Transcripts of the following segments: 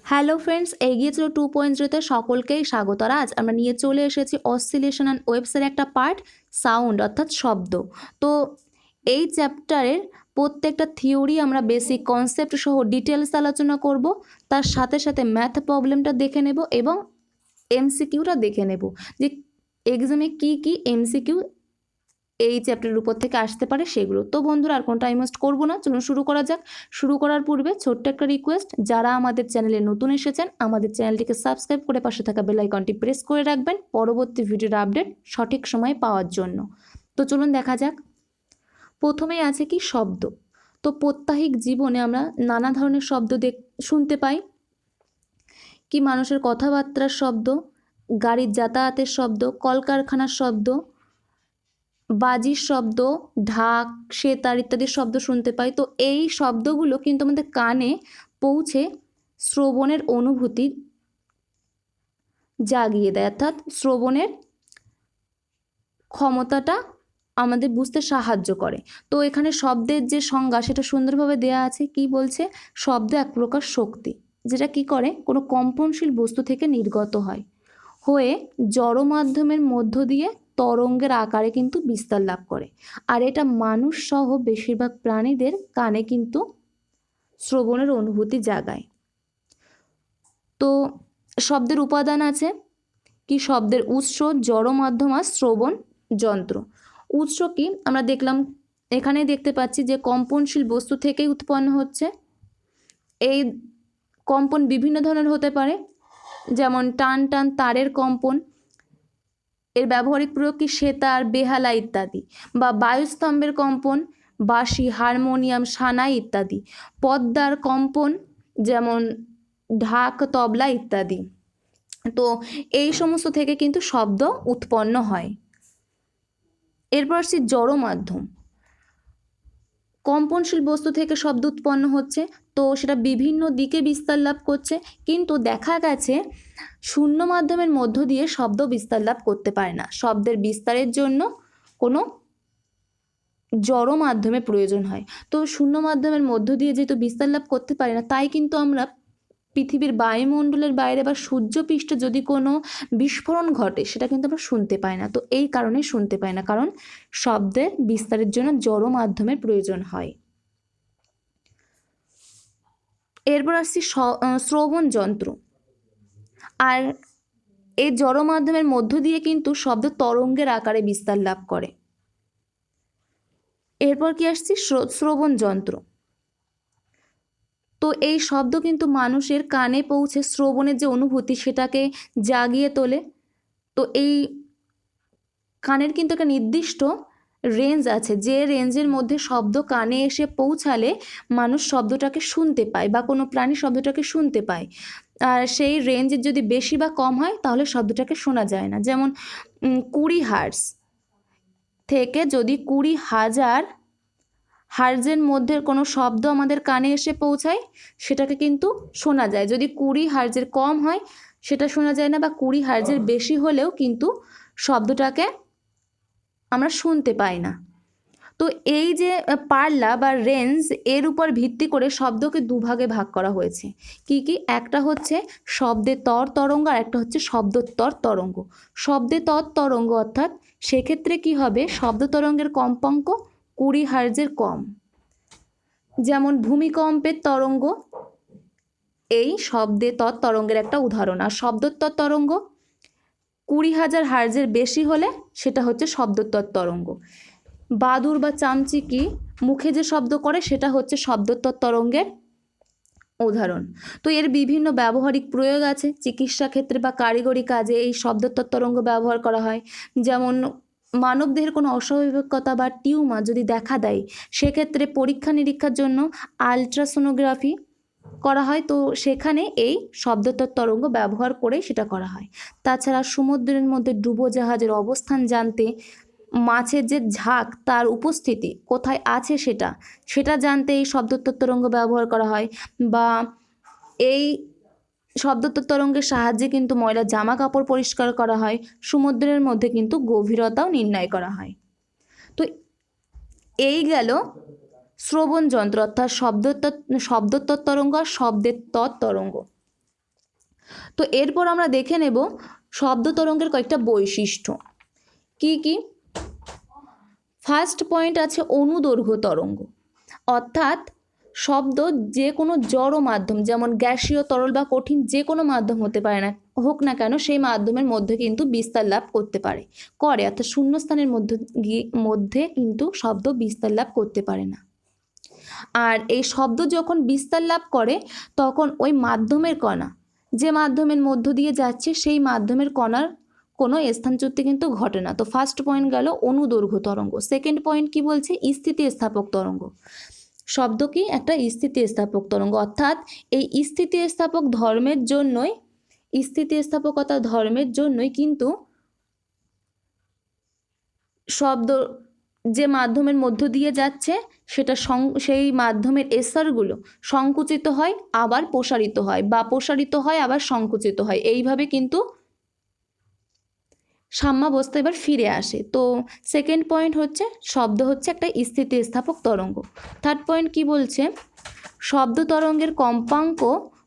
Hello friends, এগিয়ে চলো 2.0-তে সকলকেই স্বাগত। আর আজ আমরা নিয়ে চলে এসেছি অসিলেশন অ্যান্ড ওয়েভসের একটা পার্ট, সাউন্ড অর্থাৎ শব্দ। তো এই চ্যাপ্টারের প্রত্যেকটা থিওরি আমরা বেসিক কনসেপ্ট সহ ডিটেলস আলোচনা করব, তার সাথে সাথে ম্যাথ প্রবলেমটা দেখে নেব এবং এমসিকিউটা দেখে নেব যে এক্সামে কী কী এমসিকিউ এই চ্যাপ্টারের উপর থেকে আসতে পারে সেগুলো। তো বন্ধুরা, আর কোনো টাইম ওয়েস্ট করবো না, চলুন শুরু করা যাক। শুরু করার পূর্বে ছোট্ট একটা রিকোয়েস্ট, যারা আমাদের চ্যানেলে নতুন এসেছেন আমাদের চ্যানেলটিকে সাবস্ক্রাইব করে পাশে থাকা বেল আইকনটি প্রেস করে রাখবেন পরবর্তী ভিডিওর আপডেট সঠিক সময়ে পাওয়ার জন্য। তো চলুন দেখা যাক। প্রথমেই আছে কি শব্দ। তো প্রত্যাহিক জীবনে আমরা নানা ধরনের শব্দ শুনতে পাই, কি মানুষের কথাবার্তার শব্দ, গাড়ির যাতায়াতের শব্দ, কলকারখানার শব্দ, বাজির শব্দ, ঢাক, সেতার ইত্যাদি শব্দ শুনতে পাই। তো এই শব্দগুলো কিন্তু আমাদের কানে পৌঁছে শ্রবণের অনুভূতি জাগিয়ে দেয়, অর্থাৎ শ্রবণের ক্ষমতাটা আমাদের বুঝতে সাহায্য করে। তো এখানে শব্দের যে সংজ্ঞা সেটা সুন্দরভাবে দেয়া আছে। কি বলছে? শব্দ এক প্রকার শক্তি, যেটা কি করে কোনো কম্পনশীল বস্তু থেকে নির্গত হয়ে জড় মাধ্যমের মধ্য দিয়ে তরঙ্গের আকারে কিন্তু বিস্তার লাভ করে। আর এটা মানুষ সহ বেশিরভাগ প্রাণীদের কানে কিন্তু শ্রবণের অনুভূতি জাগায়। তো শব্দের উপাদান আছে কি? শব্দের উৎস, জড় মাধ্যম আর শ্রবণ যন্ত্র। উৎস কি? আমরা দেখলাম, এখানে দেখতে পাচ্ছি যে কম্পনশীল বস্তু থেকেই উৎপন্ন হচ্ছে। এই কম্পন বিভিন্ন ধরনের হতে পারে, যেমন টান টান তারের কম্পন, এর ব্যবহারিক প্রয়োগ কি? সেতার, বেহালা ইত্যাদি। বা বায়ুস্তম্ভের কম্পন, বাঁশি, হারমোনিয়াম, সানাই ইত্যাদি। পদ্মার কম্পন, যেমন ঢাক, তবলা ইত্যাদি। তো এই সমস্ত থেকে কিন্তু শব্দ উৎপন্ন হয়। এরপর আসছি জড় মাধ্যম। কম্পনশীল বস্তু থেকে শব্দ উৎপন্ন হচ্ছে, তো সেটা বিভিন্ন দিকে বিস্তার লাভ করছে, কিন্তু দেখা গেছে শূন্য মাধ্যমের মধ্য দিয়ে শব্দ বিস্তার লাভ করতে পারে না। শব্দের বিস্তারের জন্য কোনো জড় মাধ্যমে প্রয়োজন হয়। তো শূন্য মাধ্যমের মধ্য দিয়ে যেহেতু বিস্তার লাভ করতে পারে না, তাই কিন্তু আমরা পৃথিবীর বায়ুমণ্ডলের বাইরে বা সূর্যপৃষ্ঠে যদি কোনো বিস্ফোরণ ঘটে সেটা কিন্তু আমরা শুনতে পাই না। তো এই কারণে শুনতে পাই না, কারণ শব্দের বিস্তারের জন্য জড় মাধ্যমের প্রয়োজন হয়। এরপর আসছি শ্রবণ যন্ত্র। আর এই জড় মাধ্যমের মধ্য দিয়ে কিন্তু শব্দ তরঙ্গের আকারে বিস্তার লাভ করে। এরপর কি আসছি? শ্রবণ যন্ত্র। তো এই শব্দ কিন্তু মানুষের কানে পৌঁছে শ্রবণের যে অনুভূতি সেটাকে জাগিয়ে তোলে। তো এই কানের কিন্তু একটা নির্দিষ্ট রেঞ্জ আছে, যে রেঞ্জের মধ্যে শব্দ কানে এসে পৌঁছালে মানুষ শব্দটাকে শুনতে পায় বা কোনো প্রাণী শব্দটাকে শুনতে পায়। আর সেই রেঞ্জের যদি বেশি বা কম হয় তাহলে শব্দটাকে শোনা যায় না। যেমন 20 হার্জ থেকে যদি 20,000 হার্জের মধ্যে কোনো শব্দ আমাদের কানে এসে পৌঁছায় সেটাকে কিন্তু শোনা যায়। যদি 20 হার্জের কম হয় সেটা শোনা যায় না, বা 20 হার্জের বেশি হলেও কিন্তু শব্দটাকে আমরা শুনতে পাই না। তো এই যে পাল্লা বা রেঞ্জ, এর উপর ভিত্তি করে শব্দকে দুভাগে ভাগ করা হয়েছে। কি কি? একটা হচ্ছে শব্দের তর তরঙ্গ আর একটা হচ্ছে শব্দোত্তর তরঙ্গ। শব্দের তর তরঙ্গ অর্থাৎ সেক্ষেত্রে কি হবে? শব্দ তরঙ্গের কম্পাঙ্ক 20 হার্জের কম। যেমন ভূমিকম্পের তরঙ্গ এই শব্দের তর তরঙ্গের একটা উদাহরণ। আর শব্দোত্তর তরঙ্গ 20,000 হার্জের বেশি হলে সেটা হচ্ছে শব্দোত্তর তরঙ্গ। বাদুর বা চামচিকি মুখে যে শব্দ করে সেটা হচ্ছে শব্দোত্তর তরঙ্গের উদাহরণ। তো এর বিভিন্ন ব্যবহারিক প্রয়োগ আছে। চিকিৎসা ক্ষেত্রে বা কারিগরি কাজে এই শব্দোত্তর তরঙ্গ ব্যবহার করা হয়। যেমন মানবদেহের কোনো অস্বাভাবিকতা বা টিউমার যদি দেখা দেয় সেক্ষেত্রে পরীক্ষা নিরীক্ষার জন্য আলট্রাসোনোগ্রাফি করা হয়, তো সেখানে এই শব্দোত্তর তরঙ্গ ব্যবহার করে সেটা করা হয়। তাছাড়া সমুদ্রের মধ্যে ডুবোজাহাজের অবস্থান জানতে, মাছের যে ঝাঁক তার উপস্থিতি কোথায় আছে সেটা জানতে এই শব্দোত্তর তরঙ্গ ব্যবহার করা হয়। বা এই শব্দোত্তর তরঙ্গের সাহায্যে কিন্তু ময়লা জামা কাপড় পরিষ্কার করা হয়। সমুদ্রের মধ্যে কিন্তু গভীরতাও নির্ণয় করা হয়। তো এই গেল শ্রবণ যন্ত্র অর্থাৎ শব্দোত্তর তরঙ্গ আর শব্দের তরঙ্গ। তো এরপর আমরা দেখে নেব শব্দ তরঙ্গের কয়েকটা বৈশিষ্ট্য। কি কি? ফার্স্ট পয়েন্ট আছে অনুদৈর্ঘ্য তরঙ্গ, অর্থাৎ শব্দ যে কোনো জড় মাধ্যম, যেমন গ্যাসীয়, তরল বা কঠিন যে কোনো মাধ্যম হতে পারে না হোক না কেন, সেই মাধ্যমের মধ্যে কিন্তু বিস্তার লাভ করতে পারে, অর্থাৎ শূন্যস্থানের মধ্যে কিন্তু শব্দ বিস্তার লাভ করতে পারে না। আর এই শব্দ যখন বিস্তার লাভ করে তখন ওই মাধ্যমের কণা, যে মাধ্যমের মধ্য দিয়ে যাচ্ছে সেই মাধ্যমের কণার কোনো স্থানচ্যুতি কিন্তু ঘটে না। তো ফার্স্ট পয়েন্ট গেল অনুদৈর্ঘ্য তরঙ্গ। সেকেন্ড পয়েন্ট কি বলছে? স্থিতিস্থাপক তরঙ্গ। শব্দ কি? একটা স্থিতিস্থাপক তরঙ্গ, অর্থাৎ এই স্থিতিস্থাপক ধর্মের জন্যই, স্থিতিস্থাপকতা ধর্মের জন্যই কিন্তু শব্দ যে মাধ্যমের মধ্য দিয়ে যাচ্ছে সেটা সেই মাধ্যমের স্তরগুলো সংকুচিত হয় আবার প্রসারিত হয়, বা প্রসারিত হয় আবার সংকুচিত হয়, এইভাবে কিন্তু সাম্যাবস্থা এবার ফিরে আসে। তো সেকেন্ড পয়েন্ট হচ্ছে শব্দ হচ্ছে একটা স্থিতিস্থাপক তরঙ্গ। থার্ড পয়েন্ট কি বলছে? শব্দ তরঙ্গের কম্পাঙ্ক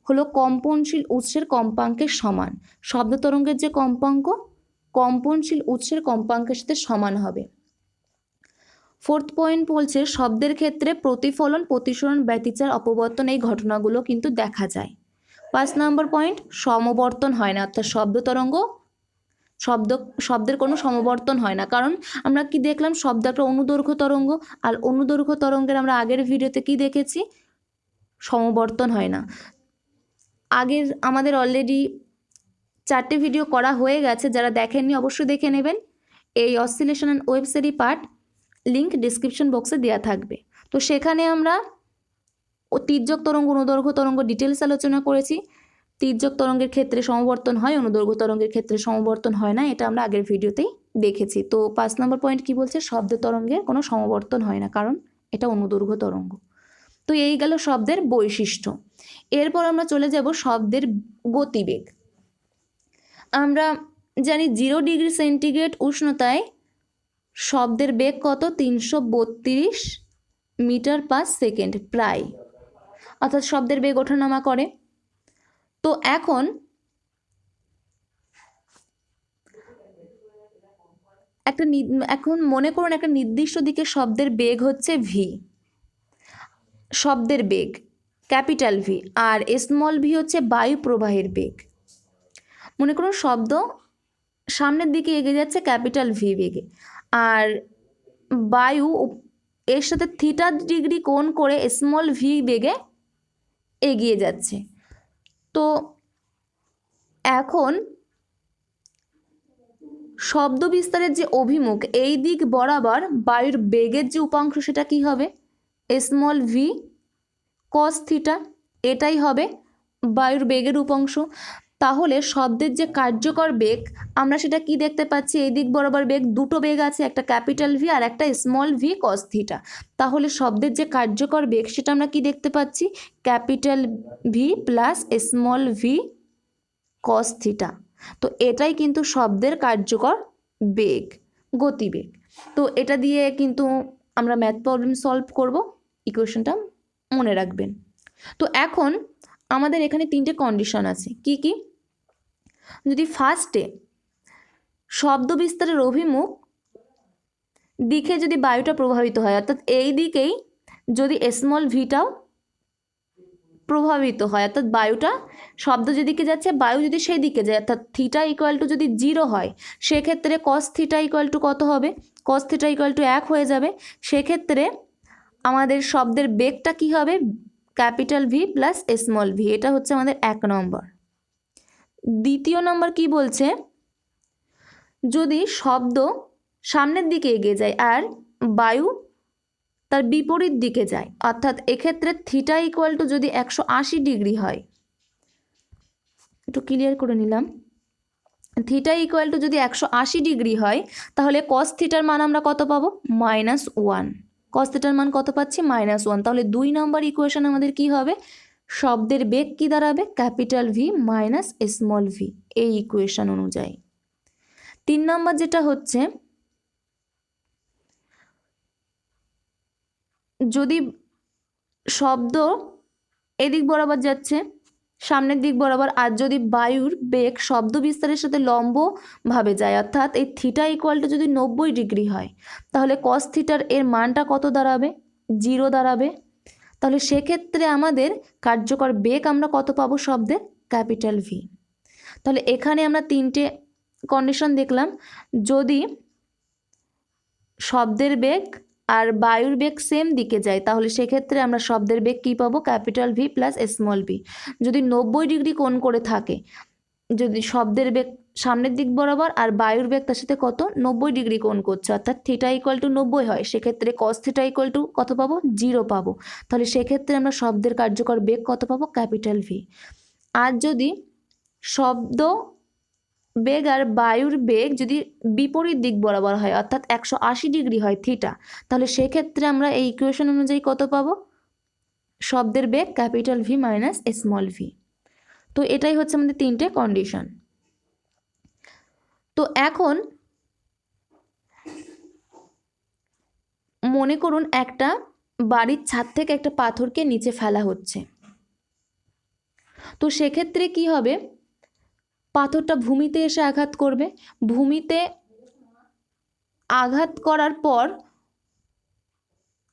হলো কম্পনশীল উৎসের কম্পাঙ্কের সমান। শব্দ তরঙ্গের যে কম্পাঙ্ক কম্পনশীল উৎসের কম্পাঙ্কের সাথে সমান হবে। ফোর্থ পয়েন্ট বলছে শব্দের ক্ষেত্রে প্রতিফলন, প্রতিসরণ, ব্যতিচার, অপবর্তন এই ঘটনাগুলো কিন্তু দেখা যায়। 5 নম্বর পয়েন্ট সমবর্তন হয় না, অর্থাৎ শব্দ তরঙ্গ শব্দের কোনো সমবর্তন হয় না। কারণ আমরা কি দেখলাম? শব্দ একটা অনুদৈর্ঘ্য তরঙ্গ, আর অনুদৈর্ঘ্য তরঙ্গের আমরা আগের ভিডিওতে কি দেখেছি? সমবর্তন হয় না। আগের আমাদের অলরেডি 4টে ভিডিও করা হয়ে গেছে, যারা দেখেননি অবশ্যই দেখে নেবেন। এই oscillation and wave study part link description বক্সে দেওয়া থাকবে। তো সেখানে আমরা তির্যক তরঙ্গ, অনুদৈর্ঘ্য তরঙ্গ ডিটেলস আলোচনা করেছি। তির্যক তরঙ্গের ক্ষেত্রে সমবর্তন হয়, অনুদৈর্ঘ্য তরঙ্গের ক্ষেত্রে সমবর্তন হয় না, এটা আমরা আগের ভিডিওতেই দেখেছি। তো 5 নম্বর পয়েন্ট কি বলছে? শব্দ তরঙ্গের কোনো সমবর্তন হয় না, কারণ এটা অনুদৈর্ঘ্য তরঙ্গ। তো এই গেল শব্দের বৈশিষ্ট্য। এরপর আমরা চলে যাব শব্দের গতিবেগ। আমরা জানি 0 ডিগ্রি সেন্টিগ্রেড উষ্ণতায় শব্দের বেগ কত? 332 মিটার পার সেকেন্ড প্রায়, অর্থাৎ শব্দের বেগ ওঠানামা করে। তো এখন মনে করুন একটা নির্দিষ্ট দিকে শব্দের বেগ হচ্ছে ভি, শব্দের বেগ ক্যাপিটাল ভি, আর স্মল ভি হচ্ছে বায়ু প্রবাহের বেগ। মনে করুন শব্দ সামনের দিকে এগিয়ে যাচ্ছে ক্যাপিটাল ভি বেগে, আর বায়ু এর সাথে থিটা ডিগ্রি কোণ করে স্মল ভি বেগে এগিয়ে যাচ্ছে। তো এখন শব্দ বিস্তারের যে অভিমুখ, এই দিক বরাবর বায়ুর বেগের যে উপাংশ সেটা কি হবে? স্মল ভি কস থিটা, এটাই হবে বায়ুর বেগের উপাংশ। তাহলে শব্দের যে কার্যকর বেগ আমরা সেটা কি দেখতে পাচ্ছি? এই দিক বরাবর বেগ, দুটো বেগ আছে, একটা ক্যাপিটাল ভি আর একটা স্মল ভি কস থিটা। তাহলে শব্দের যে কার্যকর বেগ সেটা আমরা কি দেখতে পাচ্ছি? Capital V plus small V cos theta. তো এটাই কিন্তু শব্দের কার্যকর বেগ, গতিবেগ। তো এটা দিয়ে কিন্তু আমরা ম্যাথ প্রবলেম সলভ করব, ইকুয়েশনটা মনে রাখবেন। তো এখন আমাদের এখানে 3টে কন্ডিশন আছে। কি কি? যদি ফার্স্টে শব্দ বিস্তারের অভিমুখ দিকে যদি বায়ুটা প্রভাবিত হয়, অর্থাৎ এই দিকেই যদি স্মল ভিটাও প্রভাবিত হয়, অর্থাৎ বায়ুটা শব্দ যেদিকে যাচ্ছে বায়ু যদি সেই দিকে যায়, অর্থাৎ থিটা ইকুয়াল টু যদি 0 হয়, সেক্ষেত্রে কস থিটা ইকুয়াল টু কত হবে? কস থিটা ইকুয়াল টু 1 হয়ে যাবে। সেক্ষেত্রে আমাদের শব্দের বেগটা কি হবে? Capital V plus small V. এটা হচ্ছে আমাদের 1 নম্বর। দ্বিতীয় নম্বর কি বলছে? যদি শব্দ সামনের দিকে এগিয়ে যায় আর বায়ু তার বিপরীত দিকে যায়, অর্থাৎ এক্ষেত্রে থিটা ইকুয়াল টু যদি 180 ডিগ্রি হয়, একটু ক্লিয়ার করে নিলাম, থিটা ইকুয়াল টু যদি 180 ডিগ্রি হয়, তাহলে কস থিটার মান আমরা কত পাবো? -1। কস থিটার মান কত পাচ্ছি? -1। তাহলে 2 নম্বর ইকুয়েশন আমাদের কি হবে? শব্দের বেগ কি দাঁড়াবে? Capital V minus small V, এই ইকুয়েশন অনুযায়ী। 3 নম্বর যেটা হচ্ছে, যদি শব্দ এদিক বরাবর যাচ্ছে সামনের দিক বরাবর, আর যদি বায়ুর বেগ শব্দ বিস্তারের সাথে লম্বভাবে যায়, অর্থাৎ এই থিটা ইকুয়াল টু যদি 90 ডিগ্রি হয়, তাহলে কস থিটার এর মানটা কত দাঁড়াবে? 0 দাঁড়াবে। তাহলে সেক্ষেত্রে আমাদের কার্যকর বেগ আমরা কত পাবো শব্দের? Capital V. তাহলে এখানে আমরা তিনটে কন্ডিশন দেখলাম। যদি শব্দের বেগ আর বায়ুর বেগ সেম দিকে যায়, তাহলে সেক্ষেত্রে আমরা শব্দের বেগ কী পাবো? Capital V plus small V. যদি 90 ডিগ্রি কোণ করে থাকে, যদি শব্দের বেগ সামনের দিক বরাবর আর বায়ুর বেগ তার সাথে কত? 90 ডিগ্রি কোণ করছে, অর্থাৎ থিটা ইকুয়াল টু 90 হয়, সেক্ষেত্রে কস থিটা ইকুয়াল টু কত পাবো? 0 পাবো। তাহলে সেক্ষেত্রে আমরা শব্দের কার্যকর বেগ কত পাবো? Capital V. আর যদি শব্দ বেগ আর বায়ুর বেগ যদি বিপরীত দিক বরাবর হয়, অর্থাৎ 180 ডিগ্রি হয় থিটা, তাহলে সেক্ষেত্রে আমরা এই ইকুয়েশন অনুযায়ী কত পাবো? শব্দের বেগ capital V minus small V. তো এটাই হচ্ছে আমাদের তিনটে কন্ডিশন। তো এখন মনে করুন একটা বাড়ির ছাদ থেকে একটা পাথরকে নিচে ফেলা হচ্ছে। তো সেক্ষেত্রে কি হবে? পাথরটা ভূমিতে এসে আঘাত করবে। ভূমিতে আঘাত করার পর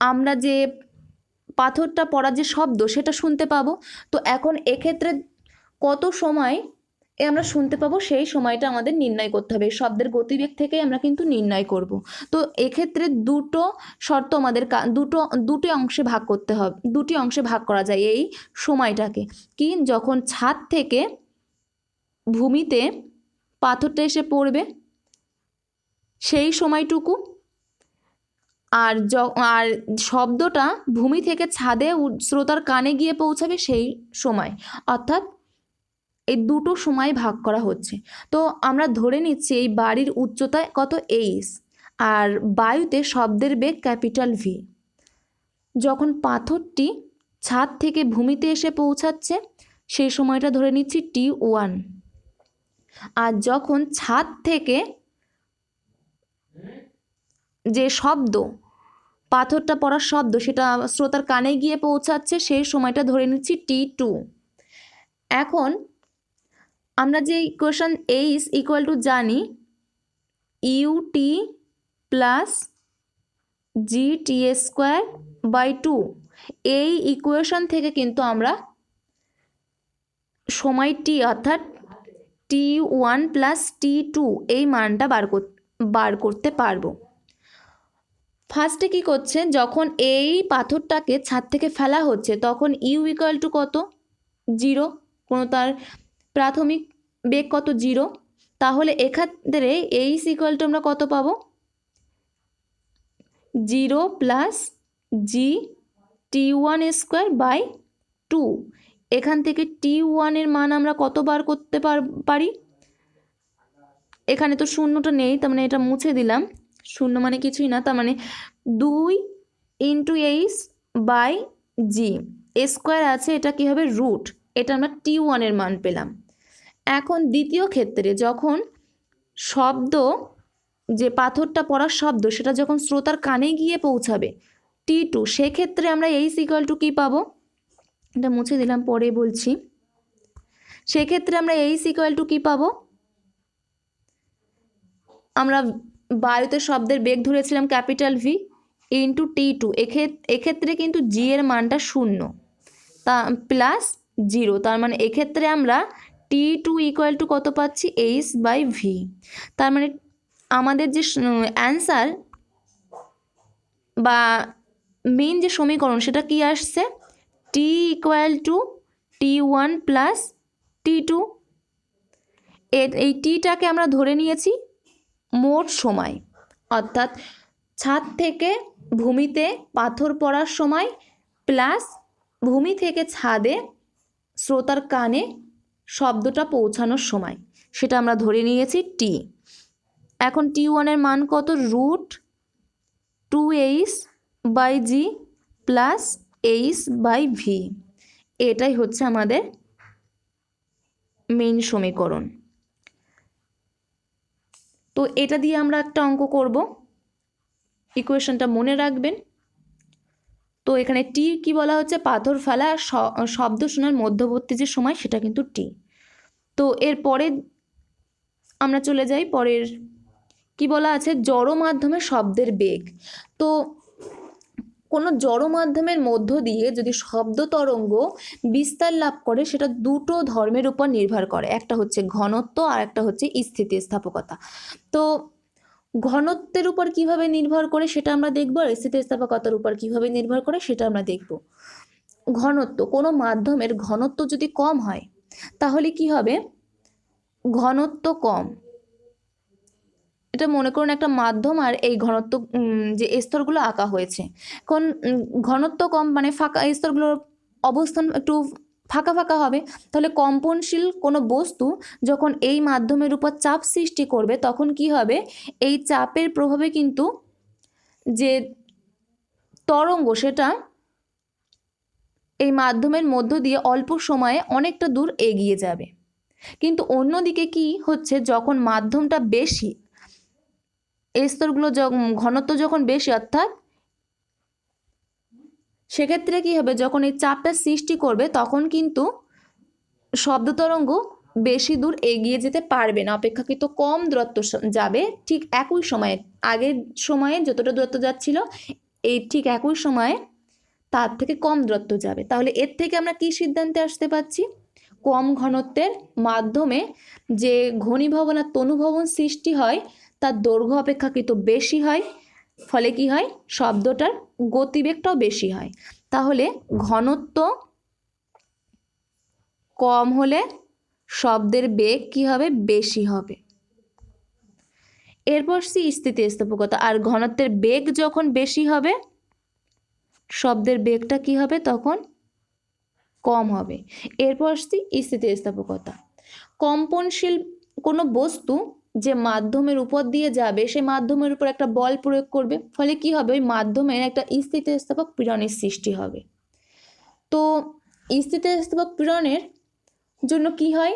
আমরা যে পাথরটা পড়ার যে শব্দ সেটা শুনতে পাবো। তো এখন এক্ষেত্রে কত সময় আমরা শুনতে পাবো, সেই সময়টা আমাদের নির্ণয় করতে হবে। শব্দের গতিবেগ থেকে আমরা কিন্তু নির্ণয় করব। তো এক্ষেত্রে দুটো শর্ত আমাদের দুটি অংশে ভাগ করতে হবে, দুটি অংশে ভাগ করা যায় এই সময়টাকে। কি? যখন ছাদ থেকে ভূমিতে পাথরটা এসে পড়বে সেই সময়টুকু, আর শব্দটা ভূমি থেকে ছাদে শ্রোতার কানে গিয়ে পৌঁছাবে সেই সময়, অর্থাৎ এই দুটো সময় ভাগ করা হচ্ছে। তো আমরা ধরে নিচ্ছি এই বাড়ির উচ্চতায় কত? এইচ, আর বায়ুতে শব্দের বেগ ক্যাপিটাল ভি। যখন পাথরটি ছাদ থেকে ভূমিতে এসে পৌঁছাচ্ছে সেই সময়টা ধরে নিচ্ছি T1, আর যখন ছাদ থেকে যে শব্দ, পাথরটা পড়ার শব্দ, সেটা শ্রোতার কানে গিয়ে পৌঁছাচ্ছে সেই সময়টা ধরে নিচ্ছি T2। এখন আমরা যে ইকুয়েশন এইচ ইকুয়াল টু জানি UT প্লাস GT²/2, এই ইকুয়েশন থেকে কিন্তু আমরা সময় T অর্থাৎ T1 প্লাস T2 এই মানটা বার করতে পারবো। ফার্স্টে কি করছে? যখন এই পাথরটাকে ছাদ থেকে ফেলা হচ্ছে তখন ইউ ইকুয়াল টু কত? 0, কোনো তার প্রাথমিক বেগ কত? 0। তাহলে এক্ষেত্রে এইচ ইকুয়াল টু আমরা কত পাবো? 0 প্লাস GT1²/2। এখান থেকে T1 এর মান আমরা কত বার করতে পারি? এখানে তো শূন্যটা নেই, তার মানে এটা মুছে দিলাম। শূন্য মানে কিছুই না, তার মানে 2 × H/G, স্কোয়ার আছে, এটা কি হবে? রুট। এটা আমরা T1 এর মান পেলাম। এখন দ্বিতীয় ক্ষেত্রে যখন শব্দ, যে পাথরটা পড়ার শব্দ, সেটা যখন শ্রোতার কানে গিয়ে পৌঁছাবে T2, সেক্ষেত্রে আমরা এইচ ইকুয়াল টু কী পাবো? এটা মুছে দিলাম, পরে বলছি। সেক্ষেত্রে আমরা এইচ ইকুয়াল টু কী পাবো? আমরা বায়ুতে শব্দের বেগ ধরেছিলাম ক্যাপিটাল ভি ইন্টু T2, এক্ষেত্রে কিন্তু জি এর মানটা 0 তা প্লাস 0, তার মানে এক্ষেত্রে আমরা T2 ইকুয়াল টু কত পাচ্ছি? H/V। তার মানে আমাদের যে অ্যান্সার বা মেইন যে সমীকরণ সেটা কি আসছে? T equal to T1 plus T2। এই টিটাকে আমরা ধরে নিয়েছি মোট সময়, অর্থাৎ ছাদ থেকে ভূমিতে পাথর পড়ার সময় প্লাস ভূমি থেকে ছাদে শ্রোতার কানে শব্দটা পৌঁছানোর সময়, সেটা আমরা ধরে নিয়েছি টি। এখন T1 এর মান কত? √2H/G plus H/V। এটাই হচ্ছে আমাদের মেইন সমীকরণ। তো এটা দিয়ে আমরা একটা অঙ্ক করব, ইকুয়েশনটা মনে রাখবেন। তো এখানে টি কি বলা হচ্ছে, পাথর ফেলা আর শব্দ শোনার মধ্যবর্তী যে সময় সেটা কিন্তু টি। তো এরপরে আমরা চলে যাই পরের কি বলা আছে, জড় মাধ্যমে শব্দের বেগ। তো কোনো জড় মাধ্যমের মধ্য দিয়ে যদি শব্দ তরঙ্গ বিস্তার লাভ করে সেটা দুটো ধর্মের উপর নির্ভর করে, একটা হচ্ছে ঘনত্ব আর একটা হচ্ছে স্থিতিস্থাপকতা। তো ঘনত্বের উপর কিভাবে নির্ভর করে সেটা আমরা দেখব, আর স্থিতিস্থাপকতার উপর কিভাবে নির্ভর করে সেটা আমরা দেখব। ঘনত্ব, কোনো মাধ্যমের ঘনত্ব যদি কম হয় তাহলে কি হবে, ঘনত্ব কম, এটা মনে করুন একটা মাধ্যম আর এই ঘনত্ব যে স্তরগুলো আঁকা হয়েছে, এখন ঘনত্ব কম মানে ফাঁকা স্তরগুলোর অবস্থান একটু ফাঁকা ফাঁকা হবে, তাহলে কম্পনশীল কোনো বস্তু যখন এই মাধ্যমের উপর চাপ সৃষ্টি করবে তখন কি হবে, এই চাপের প্রভাবে কিন্তু যে তরঙ্গ সেটা এই মাধ্যমের মধ্য দিয়ে অল্প সময়ে অনেকটা দূর এগিয়ে যাবে। কিন্তু অন্যদিকে কি হচ্ছে, যখন মাধ্যমটা বেশি, স্তরগুলো ঘনত্ব যখন বেশি, অর্থাৎ সেক্ষেত্রে কি হবে, যখন এই চাপটা সৃষ্টি করবে তখন কিন্তু শব্দ তরঙ্গ বেশি দূর এগিয়ে যেতে পারবে না, অপেক্ষাকৃত কম দূরত্ব যাবে, ঠিক একই সময়ে, আগের সময়ে যতটা দূরত্ব যাচ্ছিল এই ঠিক একই সময়ে তার থেকে কম দূরত্ব যাবে। তাহলে এর থেকে আমরা কি সিদ্ধান্তে আসতে পারছি, কম ঘনত্বের মাধ্যমে যে ঘনীভবন আর তনুভবন সৃষ্টি হয় তার দৈর্ঘ্য অপেক্ষাকৃত বেশি হয়, ফলে কি হয়, শব্দটার গতিবেগটাও বেশি হয়। তাহলে ঘনত্ব কম হলে শব্দের বেগ কি হবে, বেশি হবে। এরপর স্থিতিস্থাপকতা, আর ঘনত্বের বেগ যখন বেশি হবে শব্দের বেগটা কি হবে, তখন কম হবে। এরপর স্থিতিস্থাপকতা, কম্পনশীল কোনো বস্তু যে মাধ্যমের উপর দিয়ে যাবে সেই মাধ্যমের উপর একটা বল প্রয়োগ করবে, ফলে কি হবে, ওই মাধ্যমের একটা স্থিতিস্থাপক পীড়নের সৃষ্টি হবে। তো স্থিতিস্থাপক পীড়নের জন্য কি হয়,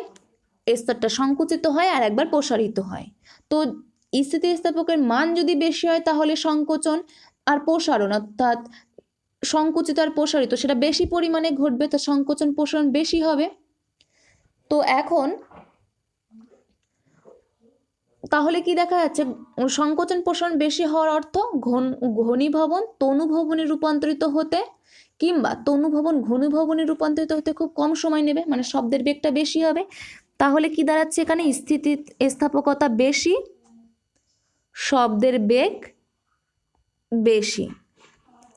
স্তরটা সংকুচিত হয় আর একবার প্রসারিত হয়। তো স্থিতিস্থাপকের মান যদি বেশি হয় তাহলে সংকোচন আর প্রসারণ, অর্থাৎ সংকুচিত আর প্রসারিত সেটা বেশি পরিমাণে ঘটবে, তো সংকোচন প্রসারণ বেশি হবে। তো এখন তাহলে কি দেখা যাচ্ছে, সংকোচন প্রসারণ বেশি হওয়ার অর্থ ঘনীভবন তনুভবনে রূপান্তরিত হতে কিংবা তনুভবন ঘনীভবনে রূপান্তরিত হতে খুব কম সময় নেবে, মানে শব্দের বেগটা বেশি হবে। তাহলে কি দাঁড়াচ্ছে এখানে, স্থিতিস্থাপকতা বেশি, শব্দের বেগ বেশি।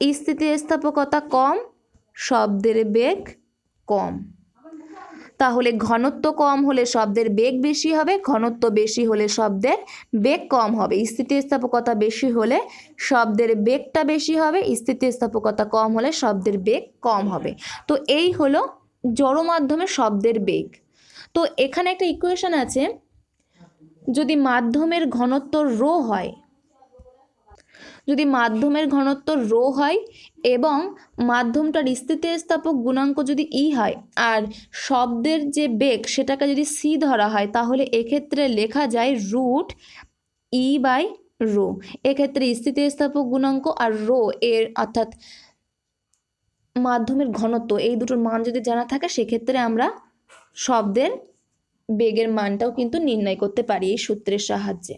স্থিতিস্থাপকতা কম, শব্দের বেগ কম। তাহলে ঘনত্ব কম হলে শব্দের বেগ বেশি হবে, ঘনত্ব বেশি হলে শব্দের বেগ কম হবে। স্থিতিস্থাপকতা বেশি হলে শব্দের বেগটা বেশি হবে, স্থিতিস্থাপকতা কম হলে শব্দের বেগ কম হবে। তো এই হলো জড় মাধ্যমে শব্দের বেগ। তো এখানে একটা ইকুয়েশন আছে, যদি মাধ্যমের ঘনত্ব রো হয়, যদি মাধ্যমের ঘনত্ব রো হয় এবং মাধ্যমটার স্থিতিস্থাপক গুণাঙ্ক যদি ই হয় আর শব্দের যে বেগ সেটাকে যদি সি ধরা হয়, তাহলে এক্ষেত্রে লেখা যায় রুট ই বাই রো। এক্ষেত্রে স্থিতিস্থাপক গুণাঙ্ক আর রো এর অর্থাৎ মাধ্যমের ঘনত্ব এই দুটোর মান যদি জানা থাকে সেক্ষেত্রে আমরা শব্দের বেগের মানটাও কিন্তু নির্ণয় করতে পারি এই সূত্রের সাহায্যে।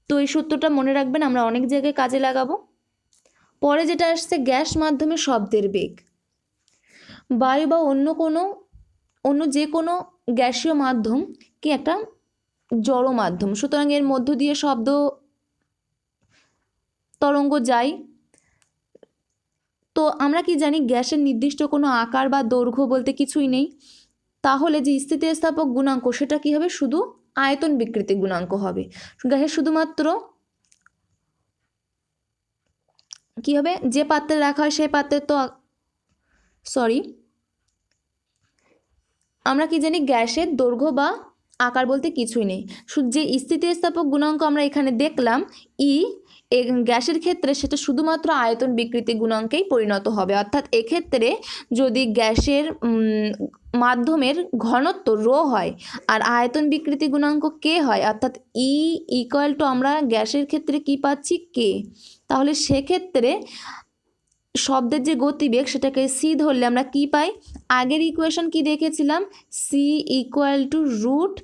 তো এই সূত্রটা মনে রাখবেন, আমরা অনেক জায়গায় কাজে লাগাবো। পরে যেটা আসছে গ্যাস মাধ্যমে শব্দের বেগ, বায়ু বা অন্য যে কোনো গ্যাসীয় মাধ্যম কি একটা জড় মাধ্যম, সুতরাং এর মধ্য দিয়ে শব্দ তরঙ্গ যায়। তো আমরা কি জানি, গ্যাসের নির্দিষ্ট কোনো আকার বা দৈর্ঘ্য বলতে কিছুই নেই, তাহলে যে স্থিতিস্থাপক গুণাঙ্ক সেটা কি হবে, শুধু আয়তন বিকৃতি গুণাঙ্ক হবে। গ্যাসের শুধুমাত্র কি হবে, যে পাত্রে রাখা হয় সেই পাত্রের তো আমরা কি জানি, গ্যাসের দৈর্ঘ্য বা আকার বলতে কিছুই নেই, শুধু যে স্থিতিস্থাপক গুণাঙ্ক আমরা এখানে দেখলাম ই, গ্যাসের ক্ষেত্রে সেটা শুধুমাত্র আয়তন বিকৃতি গুণাঙ্কেই পরিণত হবে। অর্থাৎ এক্ষেত্রে যদি গ্যাসের মাধ্যমের ঘনত্ব রো হয় আর আয়তন বিকৃতি গুণাঙ্ক কে হয়, অর্থাৎ ই ইকুয়াল টু আমরা গ্যাসের ক্ষেত্রে কি পাচ্ছি, কে, তাহলে সেক্ষেত্রে শব্দের যে গতিবেগ সেটাকে সি ধরলে আমরা কি পাই? আগের ইকুয়েশন কি দেখেছিলাম? C equal to root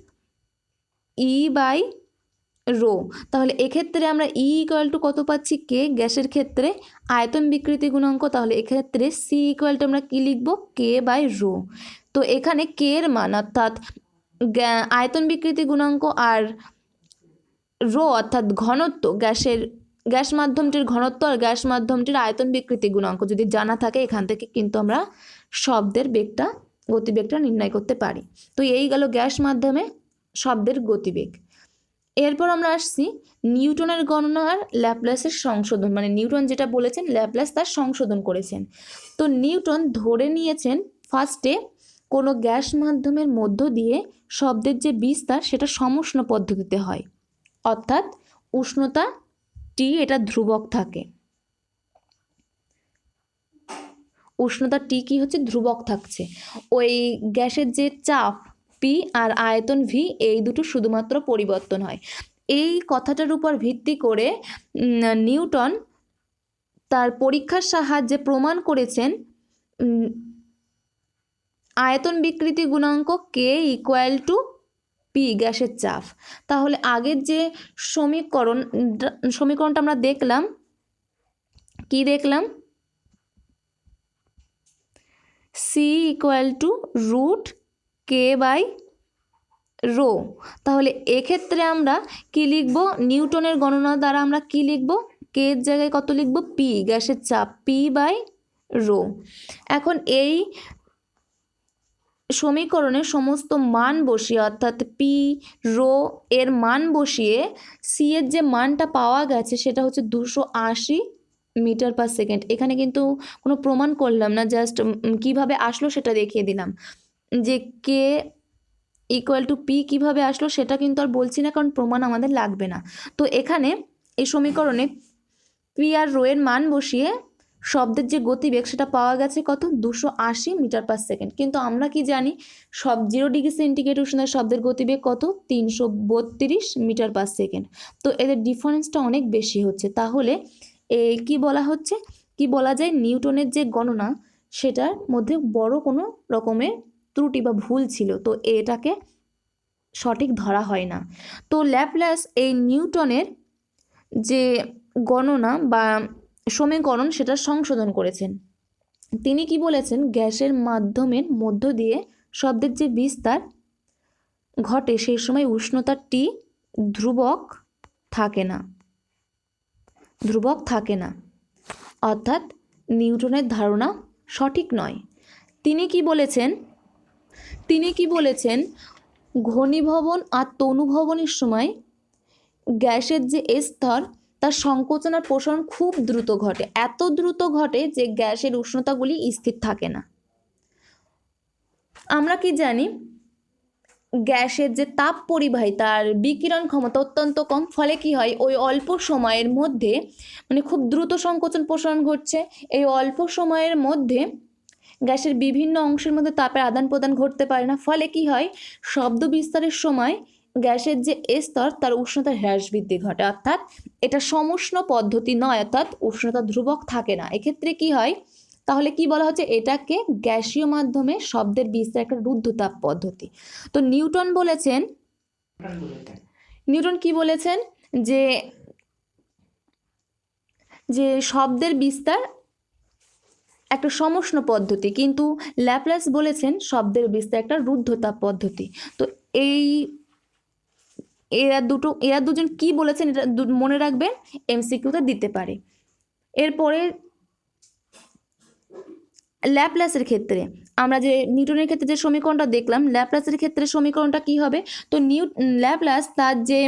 E by rho. তাহলে এক্ষেত্রে আমরা ই ইকুয়াল টু কত পাচ্ছি? কে গ্যাসের ক্ষেত্রে আয়তন বিকৃতি গুণাঙ্ক। তাহলে এক্ষেত্রে সি ইকুয়াল টু আমরা কি লিখব? কে বাই রো। তো এখানে কে এর মান অর্থাৎ আয়তন বিকৃতি গুণাঙ্ক আর রো অর্থাৎ ঘনত্ব, গ্যাস মাধ্যমটির ঘনত্ব আর গ্যাস মাধ্যমটির আয়তন বিকৃতি গুণাঙ্ক যদি জানা থাকে, এখান থেকে কিন্তু আমরা শব্দের বেগটা, গতিবেগটা নির্ণয় করতে পারি। তো এই গেল গ্যাস মাধ্যমে শব্দের গতিবেগ। এরপর আমরা আসছি নিউটনের গণনার ল্যাপ্লাসের সংশোধন, মানে নিউটন যেটা বলেছেন ল্যাপ্লাস তার সংশোধন করেছেন। তো নিউটন ধরে নিয়েছেন ফার্স্টে কোনো গ্যাস মাধ্যমের মধ্য দিয়ে শব্দের যে বিস্তার সেটা সমুষ্ণ পদ্ধতিতে হয়, অর্থাৎ উষ্ণতা টি এটা ধ্রুবক থাকে। উষ্ণতা টি কি হচ্ছে? ধ্রুবক থাকছে। ওই গ্যাসের যে চাপ পি আর আয়তন ভি, এই দুটো শুধুমাত্র পরিবর্তন হয়। এই কথাটার উপর ভিত্তি করে নিউটন তার পরীক্ষার সাহায্যে প্রমাণ করেছেন আয়তন বিকৃতি গুণাঙ্ক কে ইকুয়াল টু পি গ্যাসের চাপ। তাহলে আগের যে সমীকরণটা আমরা দেখলাম, কি দেখলাম? C equal to root K by rho. তাহলে এক্ষেত্রে আমরা কি লিখব? নিউটনের গণনা দ্বারা আমরা কি লিখব? কে এর জায়গায় কত লিখব? পি গ্যাসের চাপ, পি বাই রো। এখন এই সমীকরণে সমস্ত মান বসিয়ে অর্থাৎ পি রো এর মান বসিয়ে সি এর যে মানটা পাওয়া গেছে সেটা হচ্ছে 280 মিটার পার সেকেন্ড। এখানে কিন্তু কোনো প্রমাণ করলাম না, জাস্ট কিভাবে আসলো সেটা দেখিয়ে দিলাম। যে কে ইকুয়াল টু পি কীভাবে আসলো সেটা কিন্তু আর বলছি না, কারণ প্রমাণ আমাদের লাগবে না। তো এখানে এই সমীকরণে পি আর রো এর মান বসিয়ে শব্দের যে গতিবেগ সেটা পাওয়া গেছে কত? 280 মিটার পার সেকেন্ড। কিন্তু আমরা কি জানি? 0 ডিগ্রি সেন্টিগ্রেড উষ্ণতায় শব্দের গতিবেগ কত? 332 মিটার পার সেকেন্ড। তো এদের ডিফারেন্সটা অনেক বেশি হচ্ছে। তাহলে কি বলা হচ্ছে, কি বলা যায়? নিউটনের যে গণনা সেটার মধ্যে বড় কোনো রকমের ত্রুটি বা ভুল ছিল, তো এটাকে সঠিক ধরা হয় না। তো ল্যাপ্লাস এই নিউটনের যে গণনা বা সমীকরণ সেটা সংশোধন করেছেন। তিনি কি বলেছেন? গ্যাসের মাধ্যমের মধ্য দিয়ে শব্দের যে বিস্তার ঘটে সেই সময় উষ্ণতা টি ধ্রুবক থাকে না, ধ্রুবক থাকে না, অর্থাৎ নিউটনের ধারণা সঠিক নয়। তিনি কি বলেছেন? তিনি কি বলেছেন? ঘনীভবন আর তনুভবনের সময় গ্যাসের যে স্তর তার সংকোচন আর প্রসারণ খুব দ্রুত ঘটে, এত দ্রুত ঘটে যে গ্যাসের উষ্ণতাগুলি স্থির থাকে না। আমরা কি জানি? গ্যাসের যে তাপ পরিবাহী তার বিকিরণ ক্ষমতা অত্যন্ত কম, ফলে কি হয়? ওই অল্প সময়ের মধ্যে, মানে খুব দ্রুত সংকোচন প্রসারণ ঘটছে, এই অল্প সময়ের মধ্যে গ্যাসের বিভিন্ন অংশের মধ্যে তাপের আদান প্রদান ঘটতে পারে না, ফলে কি হয়? শব্দ বিস্তারের সময় গ্যাসের যে স্তর তার উষ্ণতা হ্রাস বৃদ্ধি ঘটে, অর্থাৎ এটা সমুষ্ণ পদ্ধতি নয়, অর্থাৎ উষ্ণতা ধ্রুবক থাকে না। এক্ষেত্রে কি হয়? তাহলে কি বলা হচ্ছে? এটাকে গ্যাসীয় মাধ্যমে শব্দের বিস্তার একটা রুদ্ধতাপ পদ্ধতি। তো নিউটন কি বলেছেন? যে শব্দের বিস্তার একটা সমুষ্ণ পদ্ধতি, কিন্তু ল্যাপ্লাস বলেছেন শব্দের বিস্তার একটা রুদ্ধতাপ পদ্ধতি। তো এরা দুজন কি বলেছেন এটা মনে রাখবেন, এমসিকিউতে দিতে পারে। এরপরে ল্যাপ্লাসের ক্ষেত্রে আমরা যে নিউটনের ক্ষেত্রে যে সমীকরণটা দেখলাম, ল্যাপ্লাসের ক্ষেত্রে সমীকরণটা কি হবে? তো ল্যাপ্লাস তার যে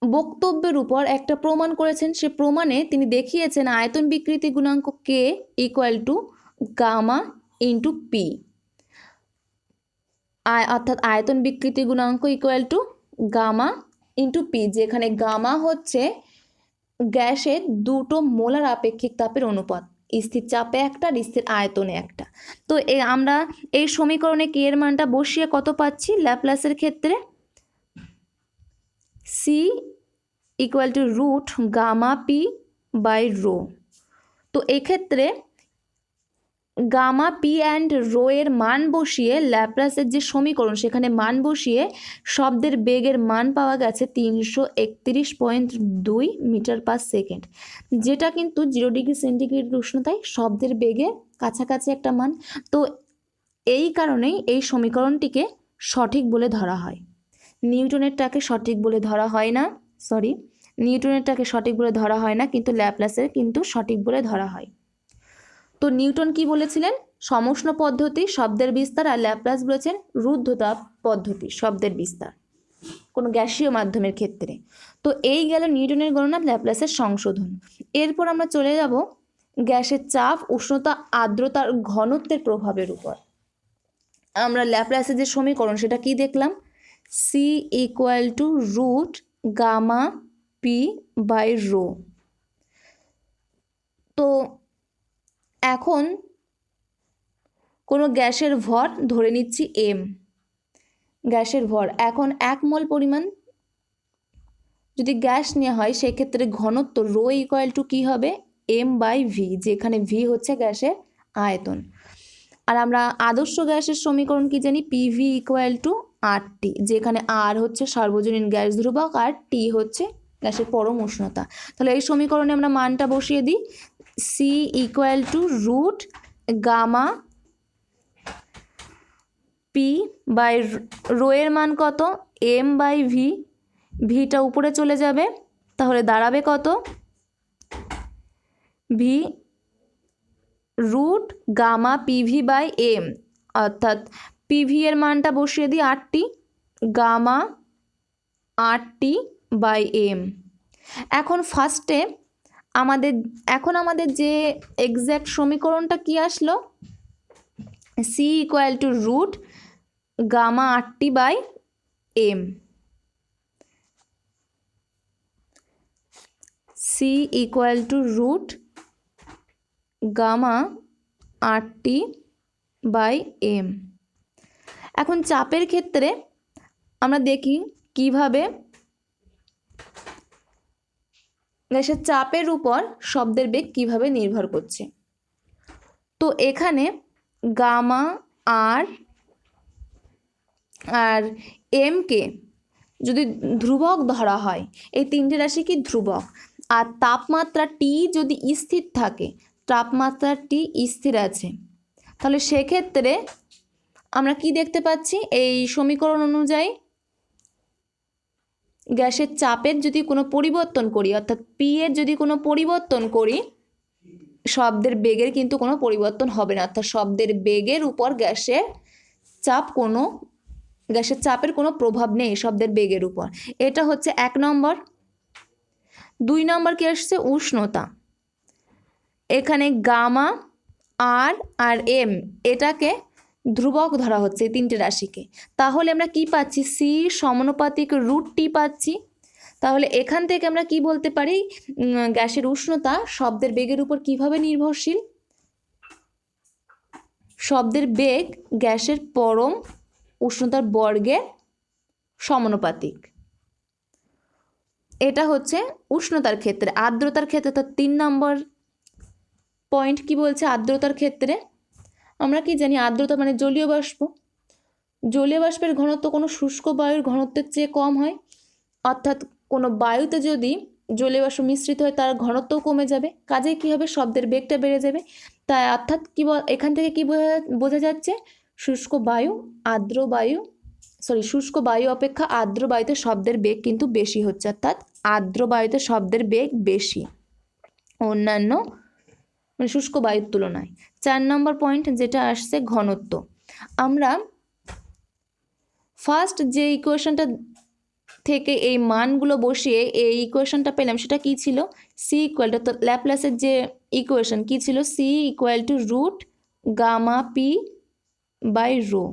বক্তব্যের উপর একটা প্রমাণ করেছেন, সে প্রমাণে তিনি দেখিয়েছেন আয়তন বিকৃতি গুণাঙ্ক কে equal to gamma into P, অর্থাৎ আয়তন বিকৃতি গুণাঙ্ক equal to gamma into P, যেখানে গামা হচ্ছে গ্যাসের দুটো মোলার আপেক্ষিক তাপের অনুপাত, স্থির চাপে একটা আর স্থির আয়তনে একটা। তো আমরা এই সমীকরণে কে এর মানটা বসিয়ে কত পাচ্ছি? ল্যাপ্লাসের ক্ষেত্রে C equal to root gamma P by rho. তো এক্ষেত্রে গামা পি অ্যান্ড রো এর মান বসিয়ে ল্যাপ্লাসের যে সমীকরণ সেখানে মান বসিয়ে শব্দের বেগের মান পাওয়া গেছে 331.2 মিটার পার সেকেন্ড, যেটা কিন্তু 0 ডিগ্রি সেন্টিগ্রেড উষ্ণতায় শব্দের বেগের কাছাকাছি একটা মান। তো এই কারণেই এই সমীকরণটিকে সঠিক বলে ধরা হয়। নিউটনেরটাকে সঠিক বলে ধরা হয় না, নিউটনেরটাকে সঠিক বলে ধরা হয় না, কিন্তু ল্যাপ্লাসের কিন্তু সঠিক বলে ধরা হয়। তো নিউটন কি বলেছিলেন? সমষ্ণ পদ্ধতি শব্দের বিস্তার, আর ল্যাপ্লাস বলেছেন রুদ্ধতাপ পদ্ধতি শব্দের বিস্তার কোনো গ্যাসীয় মাধ্যমের ক্ষেত্রে। তো এই গেল নিউটনের গণনা, ল্যাপ্লাসের সংশোধন। এরপর আমরা চলে যাব গ্যাসের চাপ, উষ্ণতা, আর্দ্রতার ঘনত্বের প্রভাবের উপর। আমরা ল্যাপ্লাসের যে সমীকরণ সেটা কি দেখলাম? C equal to root gamma P by rho. তো এখন কোনো গ্যাসের ভর ধরে নিচ্ছি এম, গ্যাসের ভর এখন 1 মোল পরিমাণ যদি গ্যাস নেওয়া হয় সেক্ষেত্রে ঘনত্ব রো ইকুয়াল টু কী হবে? এম বাই ভি, যেখানে ভি হচ্ছে গ্যাসের আয়তন। আর আমরা আদর্শ গ্যাসের সমীকরণ কি জানি? পিভি ইকুয়াল টু আর টি, যেখানে আর হচ্ছে সার্বজনীন গ্যাস ধ্রুবক আর টি হচ্ছে গ্যাসের পরম উষ্ণতা। তাহলে এই সমীকরণে আমরা মানটা বসিয়ে দিই, C equal to root gamma P by rho এর মান কত? এম বাই ভি, ভিটা উপরে চলে যাবে, তাহলে দাঁড়াবে কত? V root gamma PV by M, অর্থাৎ পিভি এর মানটা বসিয়ে দিই 8টি, গামা 8টি বাই এম। এখন ফার্স্টে আমাদের যে এক্স্যাক্ট সমীকরণটা কি আসলো? C equal to root gamma 8টি by M, C equal to root gamma 8টি বাই এম। এখন চাপের ক্ষেত্রে আমরা দেখি কিভাবে গ্যাসের চাপের উপর শব্দের বেগ কিভাবে নির্ভর করছে। তো এখানে গামা আর এমকে যদি ধ্রুবক ধরা হয়, এই তিনটে রাশি কি ধ্রুবক, আর তাপমাত্রা টি যদি স্থির থাকে, তাপমাত্রা টি স্থির আছে, তাহলে সেক্ষেত্রে আমরা কি দেখতে পাচ্ছি? এই সমীকরণ অনুযায়ী গ্যাসের চাপের যদি কোনো পরিবর্তন করি, অর্থাৎ পি এর যদি কোনো পরিবর্তন করি, শব্দের বেগের কিন্তু কোনো পরিবর্তন হবে না, অর্থাৎ শব্দের বেগের উপর গ্যাসের চাপের কোনো প্রভাব নেই শব্দের বেগের উপর। এটা হচ্ছে 1 নম্বর। 2 নম্বর কি আসছে? উষ্ণতা। এখানে গামা আর এম এটাকে ধ্রুবক ধরা হচ্ছে এই তিনটে রাশিকে, তাহলে আমরা কি পাচ্ছি? সি সমানুপাতিক রুট টি পাচ্ছি। তাহলে এখান থেকে আমরা কি বলতে পারি? গ্যাসের উষ্ণতা শব্দের বেগের উপর কিভাবে নির্ভরশীল? শব্দের বেগ গ্যাসের পরম উষ্ণতার বর্গের সমানুপাতিক। এটা হচ্ছে উষ্ণতার ক্ষেত্রে। আর্দ্রতার ক্ষেত্রে, অর্থাৎ 3 নম্বর পয়েন্ট কি বলছে? আর্দ্রতার ক্ষেত্রে আমরা কি জানি? আর্দ্রতা মানে জলীয় বাষ্প। জলীয় বাষ্পের ঘনত্ব কোনো শুষ্ক বায়ুর ঘনত্বের চেয়ে কম হয়, অর্থাৎ কোনো বায়ুতে যদি জলীয় বাষ্প মিশ্রিত হয় তার ঘনত্বও কমে যাবে, কাজেই কী হবে? শব্দের বেগটা বেড়ে যাবে। তাই অর্থাৎ কি এখান থেকে কি বোঝা যাচ্ছে? শুষ্ক বায়ু অপেক্ষা আর্দ্র বায়ুতে শব্দের বেগ কিন্তু বেশি হচ্ছে, অর্থাৎ আর্দ্র বায়ুতে শব্দের বেগ বেশি অন্যান্য শুষ্ক বায়ুর তুলনায়। 4 নম্বর পয়েন্ট যেটা আসছে ঘনত্ব। আমরা ফার্স্ট যে ইকুয়েশনটা থেকে এই মানগুলো বসিয়ে এই ইকুয়েশনটা পেলাম, সেটা কি ছিল? সি ইকুয়াল টু, ল্যাপ্লাসের যে ইকুয়েশন কি ছিল? C equal to root gamma P by rho.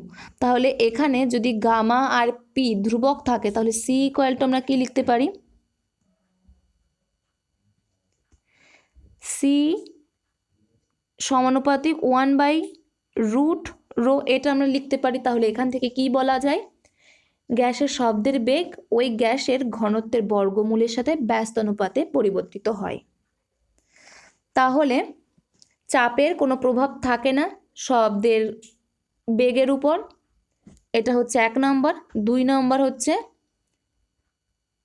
তাহলে এখানে যদি গামা আর পি ধ্রুবক থাকে তাহলে সি ইকুয়াল টু আমরা কি লিখতে পারি? সি সমানুপাতিক 1 বাই রুট রো, এটা আমরা লিখতে পারি। তাহলে এখান থেকে কি বলা যায়? গ্যাসের শব্দের বেগ ওই গ্যাসের ঘনত্বের বর্গমূলের সাথে ব্যস্ত অনুপাতে পরিবর্তিত হয়। তাহলে চাপের কোনো প্রভাব থাকে না শব্দের বেগের উপর, এটা হচ্ছে 1 নম্বর। 2 নম্বর হচ্ছে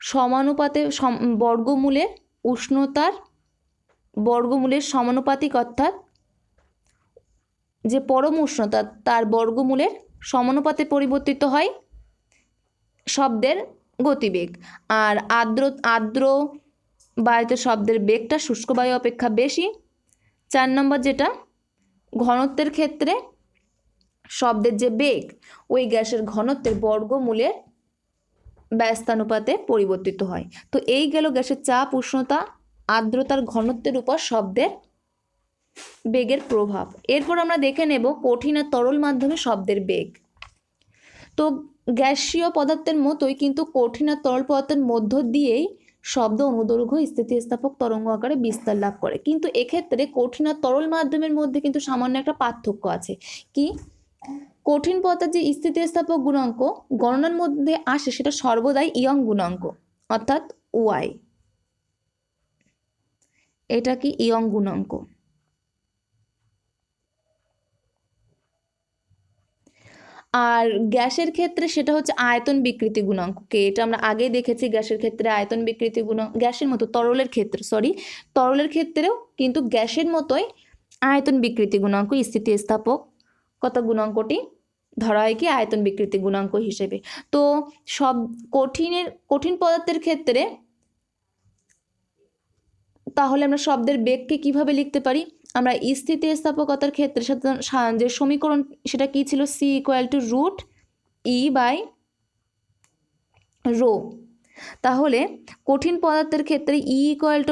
সমানুপাতে বর্গমূলের উষ্ণতার বর্গমূলের সমানুপাতিক, অর্থাৎ যে পরম উষ্ণতা তার বর্গমূলের সমানুপাতে পরিবর্তিত হয় শব্দের গতিবেগ। আর আর্দ্র বায়ুতে শব্দের বেগটা শুষ্ক বায়ু অপেক্ষা বেশি। 4 নম্বর যেটা ঘনত্বের ক্ষেত্রে শব্দের যে বেগ ওই গ্যাসের ঘনত্বের বর্গমূলের ব্যস্তানুপাতে পরিবর্তিত হয়। তো এই গেল গ্যাসের চাপ, উষ্ণতা, আর্দ্রতার ঘনত্বের উপর শব্দের বেগের প্রভাব। এরপর আমরা দেখে নেব কঠিন আর তরল মাধ্যমে শব্দের বেগ। তো গ্যাসীয় পদার্থের মতোই কিন্তু কঠিন আর তরল পদার্থের মধ্য দিয়েই শব্দ অনুদৈর্ঘ্য স্থিতিস্থাপক তরঙ্গ আকারে বিস্তার লাভ করে। কিন্তু এক্ষেত্রে কঠিন আর তরল মাধ্যমের মধ্যে কিন্তু সামান্য একটা পার্থক্য আছে। কি? কঠিন পদার্থের যে স্থিতিস্থাপক গুণাঙ্ক গণনার মধ্যে আসে সেটা সর্বদাই ইয়ং গুণাঙ্ক, অর্থাৎ ওয়াই। এটা কি? ইয়ং গুণাঙ্ক। আর গ্যাসের ক্ষেত্রে সেটা হচ্ছে আয়তন বিকৃতি গুণাঙ্ক কে। এটা আমরা আগেই দেখেছি গ্যাসের ক্ষেত্রে আয়তন বিকৃতি গুণাঙ্ক, গ্যাসের মতো তরলের ক্ষেত্রেও কিন্তু গ্যাসের মতোই আয়তন বিকৃতি গুণাঙ্ক স্থিতিস্থাপকতা গুণাঙ্কটি ধরা হয় কি আয়তন বিকৃতি গুণাঙ্ক হিসেবে। তো সব কঠিন পদার্থের ক্ষেত্রে তাহলে আমরা শব্দের বেগকে কিভাবে লিখতে পারি? আমরা স্থিতিস্থাপকতার ক্ষেত্রে যে সমীকরণ সেটা কি ছিল? C = √E/ρ। তাহলে কঠিন পদার্থের ক্ষেত্রে E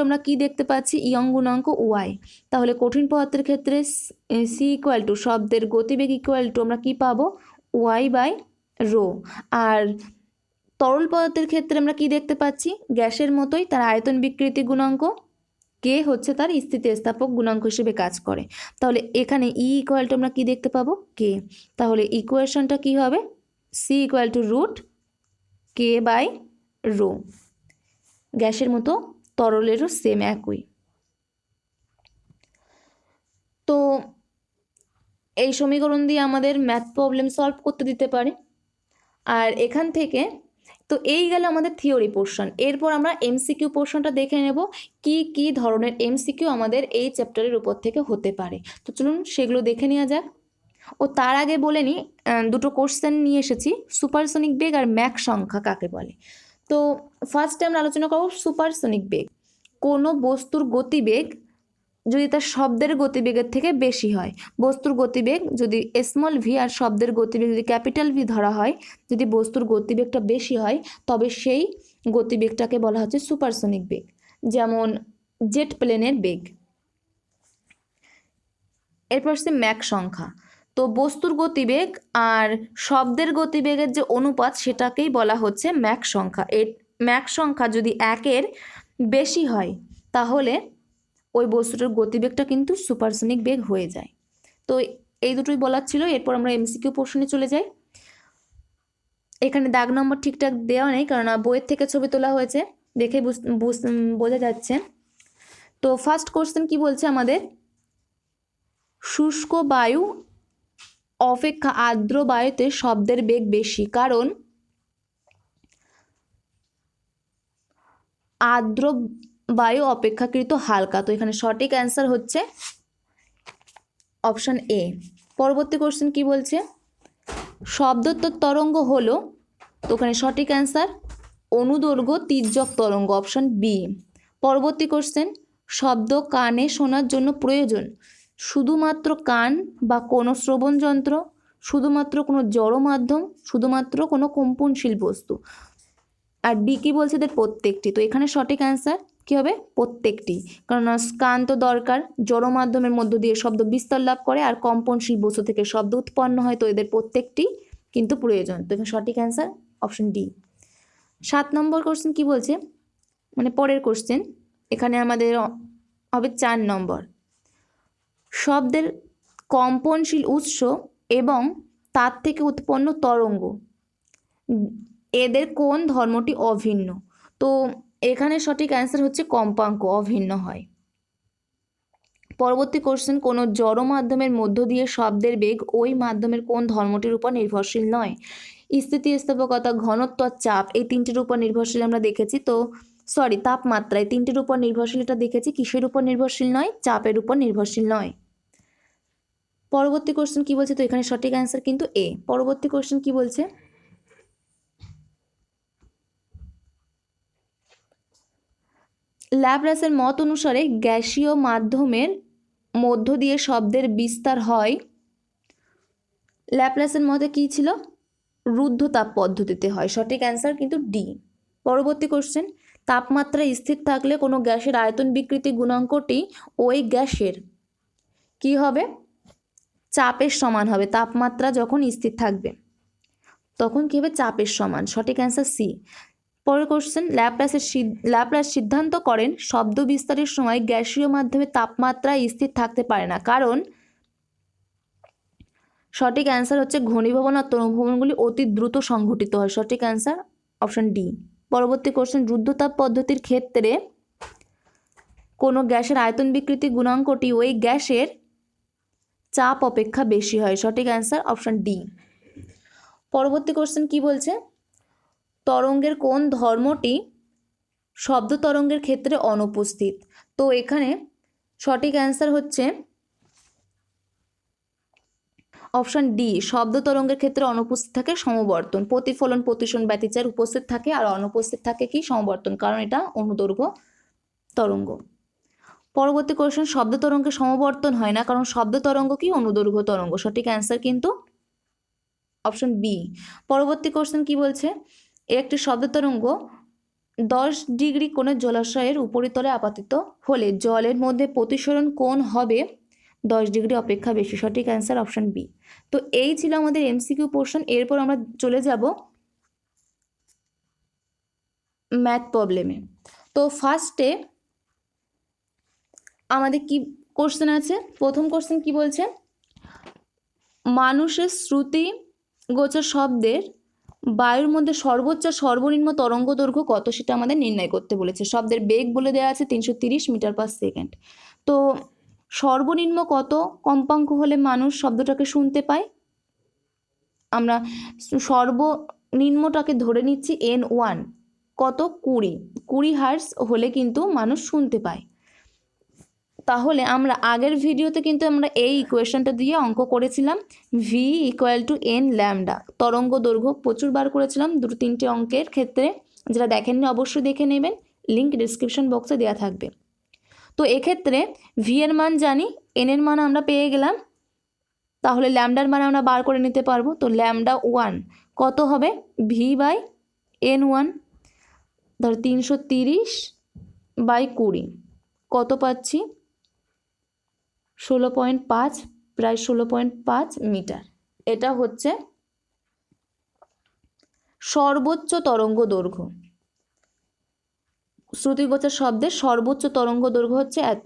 আমরা কি দেখতে পাচ্ছি? ইয়ং গুণাঙ্ক ওয়াই। তাহলে কঠিন পদার্থের ক্ষেত্রে C শব্দের গতিবেগ আমরা কি পাবো? Y/ρ। আর তরল পদার্থের ক্ষেত্রে আমরা কি দেখতে পাচ্ছি? গ্যাসের মতোই তার আয়তন বিকৃতি গুণাঙ্ক কে হচ্ছে তার স্থিতিস্থাপক গুণাঙ্ক হিসেবে কাজ করে। তাহলে এখানে E আমরা কি দেখতে পাবো? কে। তাহলে ইকুয়েশনটা কি হবে? C √K/ρ। গ্যাসের মতো তরলেরও সেম একই। তো এই সমীকরণ দিয়ে আমাদের ম্যাথ প্রবলেম সলভ করতে দিতে পারে। আর এখান থেকে তো এই গেল আমাদের থিওরি পোর্শন। এরপর আমরা এমসিকিউ পোর্শনটা দেখে নেব কি কি ধরনের এমসিকিউ আমাদের এই চ্যাপ্টারের উপর থেকে হতে পারে। তো চলুন সেগুলো দেখে নেওয়া যাক। ও তার আগে বলে নিই, দুটো কোশ্চেন নিয়ে এসেছি, সুপারসনিক বেগ আর ম্যাক সংখ্যা কাকে বলে। তো ফার্স্টে আমরা আলোচনা করব সুপারসনিক বেগ। কোনো বস্তুর গতিবেগ যদি তার শব্দের গতিবেগের থেকে বেশি হয়, বস্তুর গতিবেগ যদি স্মল ভি আর শব্দের গতিবেগ যদি ক্যাপিটাল ভি ধরা হয়, যদি বস্তুর গতিবেগটা বেশি হয় তবে সেই গতিবেগটাকে বলা হচ্ছে সুপারসনিক বেগ। যেমন জেট প্লেনের বেগ। এরপর হচ্ছে ম্যাক সংখ্যা। তো বস্তুর গতিবেগ আর শব্দের গতিবেগের যে অনুপাত সেটাকেই বলা হচ্ছে ম্যাক সংখ্যা। এই ম্যাক সংখ্যা যদি 1-এর বেশি হয় তাহলে ওই বস্তুটার গতিবেগটা কিন্তু সুপারসনিক বেগ হয়ে যায়। তো এই দুটোই বলার ছিল। এরপর আমরা এমসিকিউ পোর্শনে চলে যাই। এখানে দাগ নম্বর ঠিকঠাক দেওয়া নেই কারণ বইয়ের থেকে ছবি তোলা হয়েছে, দেখে বোঝা যাচ্ছে। তো ফার্স্ট কোশ্চেন কি বলছে আমাদের? শুষ্ক বায়ু অপেক্ষা আর্দ্র বায়ুতে শব্দের বেগ বেশি, কারণ আর্দ্র বায়ু অপেক্ষাকৃত হালকা। তো এখানে সঠিক অ্যান্সার হচ্ছে অপশন এ। পরবর্তী কোশ্চেন কি বলছে? শব্দোত্তর তরঙ্গ হলো, তো ওখানে সঠিক অ্যান্সার অনুদৈর্ঘ্য তির্যক তরঙ্গ, অপশন বি। পরবর্তী কোশ্চেন, শব্দ কানে শোনার জন্য প্রয়োজন শুধুমাত্র কান বা কোনো শ্রবণ যন্ত্র, শুধুমাত্র কোনো জড় মাধ্যম, শুধুমাত্র কোনো কম্পনশীল বস্তু। আর ডি কি বলছে? এদের প্রত্যেকটি। তো এখানে সঠিক অ্যান্সার কী হবে? প্রত্যেকটি। কারণ কান তো দরকার, জড় মাধ্যমের মধ্য দিয়ে শব্দ বিস্তার লাভ করে, আর কম্পনশীল বস্তু থেকে শব্দ উৎপন্ন হয়, তো এদের প্রত্যেকটি কিন্তু প্রয়োজন। তো এখানে সঠিক অ্যান্সার অপশন ডি। 7 নম্বর কোশ্চেন কি বলছে, মানে পরের কোশ্চেন, এখানে আমাদের হবে 4 নম্বর। শব্দের কম্পনশীল উৎস এবং তার থেকে উৎপন্ন তরঙ্গ, এদের কোন ধর্মটি অভিন্ন? তো এখানে সঠিক অ্যান্সার হচ্ছে কম্পাঙ্ক অভিন্ন হয়। পরবর্তী কোশ্চেন, কোনো জড় মাধ্যমের মধ্য দিয়ে শব্দের বেগ ওই মাধ্যমের কোন ধর্মটির উপর নির্ভরশীল নয়? স্থিতিস্থাপকতা, ঘনত্ব, চাপ, এই তিনটির উপর নির্ভরশীল আমরা দেখেছি। তো তাপমাত্রা, এই তিনটির উপর নির্ভরশীল এটা দেখেছি। কিসের উপর নির্ভরশীল নয়? চাপের উপর নির্ভরশীল নয়। পরবর্তী কোশ্চেন কি বলছে? তো এখানে সঠিক অ্যান্সার কিন্তু এ। পরবর্তী কোশ্চেন কি বলছে? ল্যাপ্লাসের মত অনুসারে গ্যাসীয় মাধ্যমের মধ্য দিয়ে শব্দের বিস্তার হয়। ল্যাপ্লাসের মতে কী ছিল? রুদ্ধতাপ পদ্ধতিতে হয়। সঠিক অ্যান্সার কিন্তু ডি। পরবর্তী কোশ্চেন, তাপমাত্রা স্থির থাকলে কোনো গ্যাসের আয়তন বিকৃতি গুণাঙ্কটি ওই গ্যাসের কি হবে? চাপের সমান হবে। তাপমাত্রা যখন স্থির থাকবে তখন কী হবে? চাপের সমান। সঠিক অ্যান্সার সি। পরের কোশ্চেন, ল্যাপ্লাস সিদ্ধান্ত করেন শব্দ বিস্তারের সময় গ্যাসীয় মাধ্যমে তাপমাত্রা স্থির থাকতে পারে না, কারণ সঠিক অ্যান্সার হচ্ছে ঘনীভবন আর তরঙ্গভবনগুলি অতি দ্রুত সংঘটিত হয়। সঠিক অ্যান্সার অপশন ডি। পরবর্তী কোশ্চেন, রুদ্ধতাপ পদ্ধতির ক্ষেত্রে কোনো গ্যাসের আয়তন বিকৃতি গুণাঙ্কটি ওই গ্যাসের চাপ অপেক্ষা বেশি হয়। সঠিক অ্যান্সার অপশন ডি। পরবর্তী কোশ্চেন কি বলছে? তরঙ্গের কোন ধর্মটি শব্দ তরঙ্গের ক্ষেত্রে অনুপস্থিত? তো এখানে সঠিক অ্যান্সার হচ্ছে অপশন ডি। শব্দ তরঙ্গের ক্ষেত্রে অনুপস্থিত থাকে সমবর্তন। প্রতিফলন, প্রতিসরণ, ব্যতিচার উপস্থিত থাকে আর অনুপস্থিত থাকে কি? সমবর্তন, কারণ এটা অনুদৈর্ঘ্য তরঙ্গ। পরবর্তী কোশ্চেন, শব্দ তরঙ্গে সমবর্তন হয় না, কারণ শব্দ তরঙ্গ কি? অনুদৈর্ঘ্য তরঙ্গ। সঠিক অ্যান্সার কিন্তু অপশন বি। পরবর্তী কোশ্চেন কি বলছে? একটি শব্দ তরঙ্গ 10 ডিগ্রি কোণের জলাশয়ের উপরিতলে আপাতিত হলে জলের মধ্যে প্রতিসরণ কোণ হবে 10 ডিগ্রি অপেক্ষা বেশি। সঠিক অ্যান্সার অপশন বি। তো এই ছিল আমাদের এমসিকিউ পোর্শন। এরপর আমরা চলে যাব ম্যাথ প্রবলেমে। তো ফার্স্টে আমাদের কি কোশ্চেন আছে? প্রথম কোশ্চেন কি বলছে? মানুষের শ্রুতি গোচর শব্দের বায়ুর মধ্যে সর্বোচ্চ সর্বনিম্ন তরঙ্গ দৈর্ঘ্য কত, সেটা আমাদের নির্ণয় করতে বলেছে। শব্দের বেগ বলে দেওয়া আছে 330 মিটার পার সেকেন্ড। তো সর্বনিম্ন কত কম্পাঙ্ক হলে মানুষ শব্দটাকে শুনতে পায়? আমরা সর্বনিম্নটাকে ধরে নিচ্ছি N1, কত? 20 হার্টজ হলে কিন্তু মানুষ শুনতে পায়। তাহলে আমরা আগের ভিডিওতে কিন্তু আমরা এই ইকুয়েশনটা দিয়ে অঙ্ক করেছিলাম, V equal to N lambda. তরঙ্গ দৈর্ঘ্য প্রচুর বার করেছিলাম 2-3টে অঙ্কের ক্ষেত্রে। যারা দেখেননি অবশ্যই দেখে নেবেন, লিঙ্ক ডিসক্রিপশন বক্সে দেওয়া থাকবে। তো এক্ষেত্রে ভি এর মান জানি, এন এর মান আমরা পেয়ে গেলাম, তাহলে ল্যামডার মান আমরা বার করে নিতে পারবো। তো ল্যামডা 1 কত হবে? V by N1। ধর 330 বাই 20 কত পাচ্ছি? 16.5, প্রায় 16.5 মিটার। এটা হচ্ছে সর্বোচ্চ তরঙ্গ দৈর্ঘ্য। শ্রুতিগোচর শব্দের সর্বোচ্চ তরঙ্গ দৈর্ঘ্য হচ্ছে এত।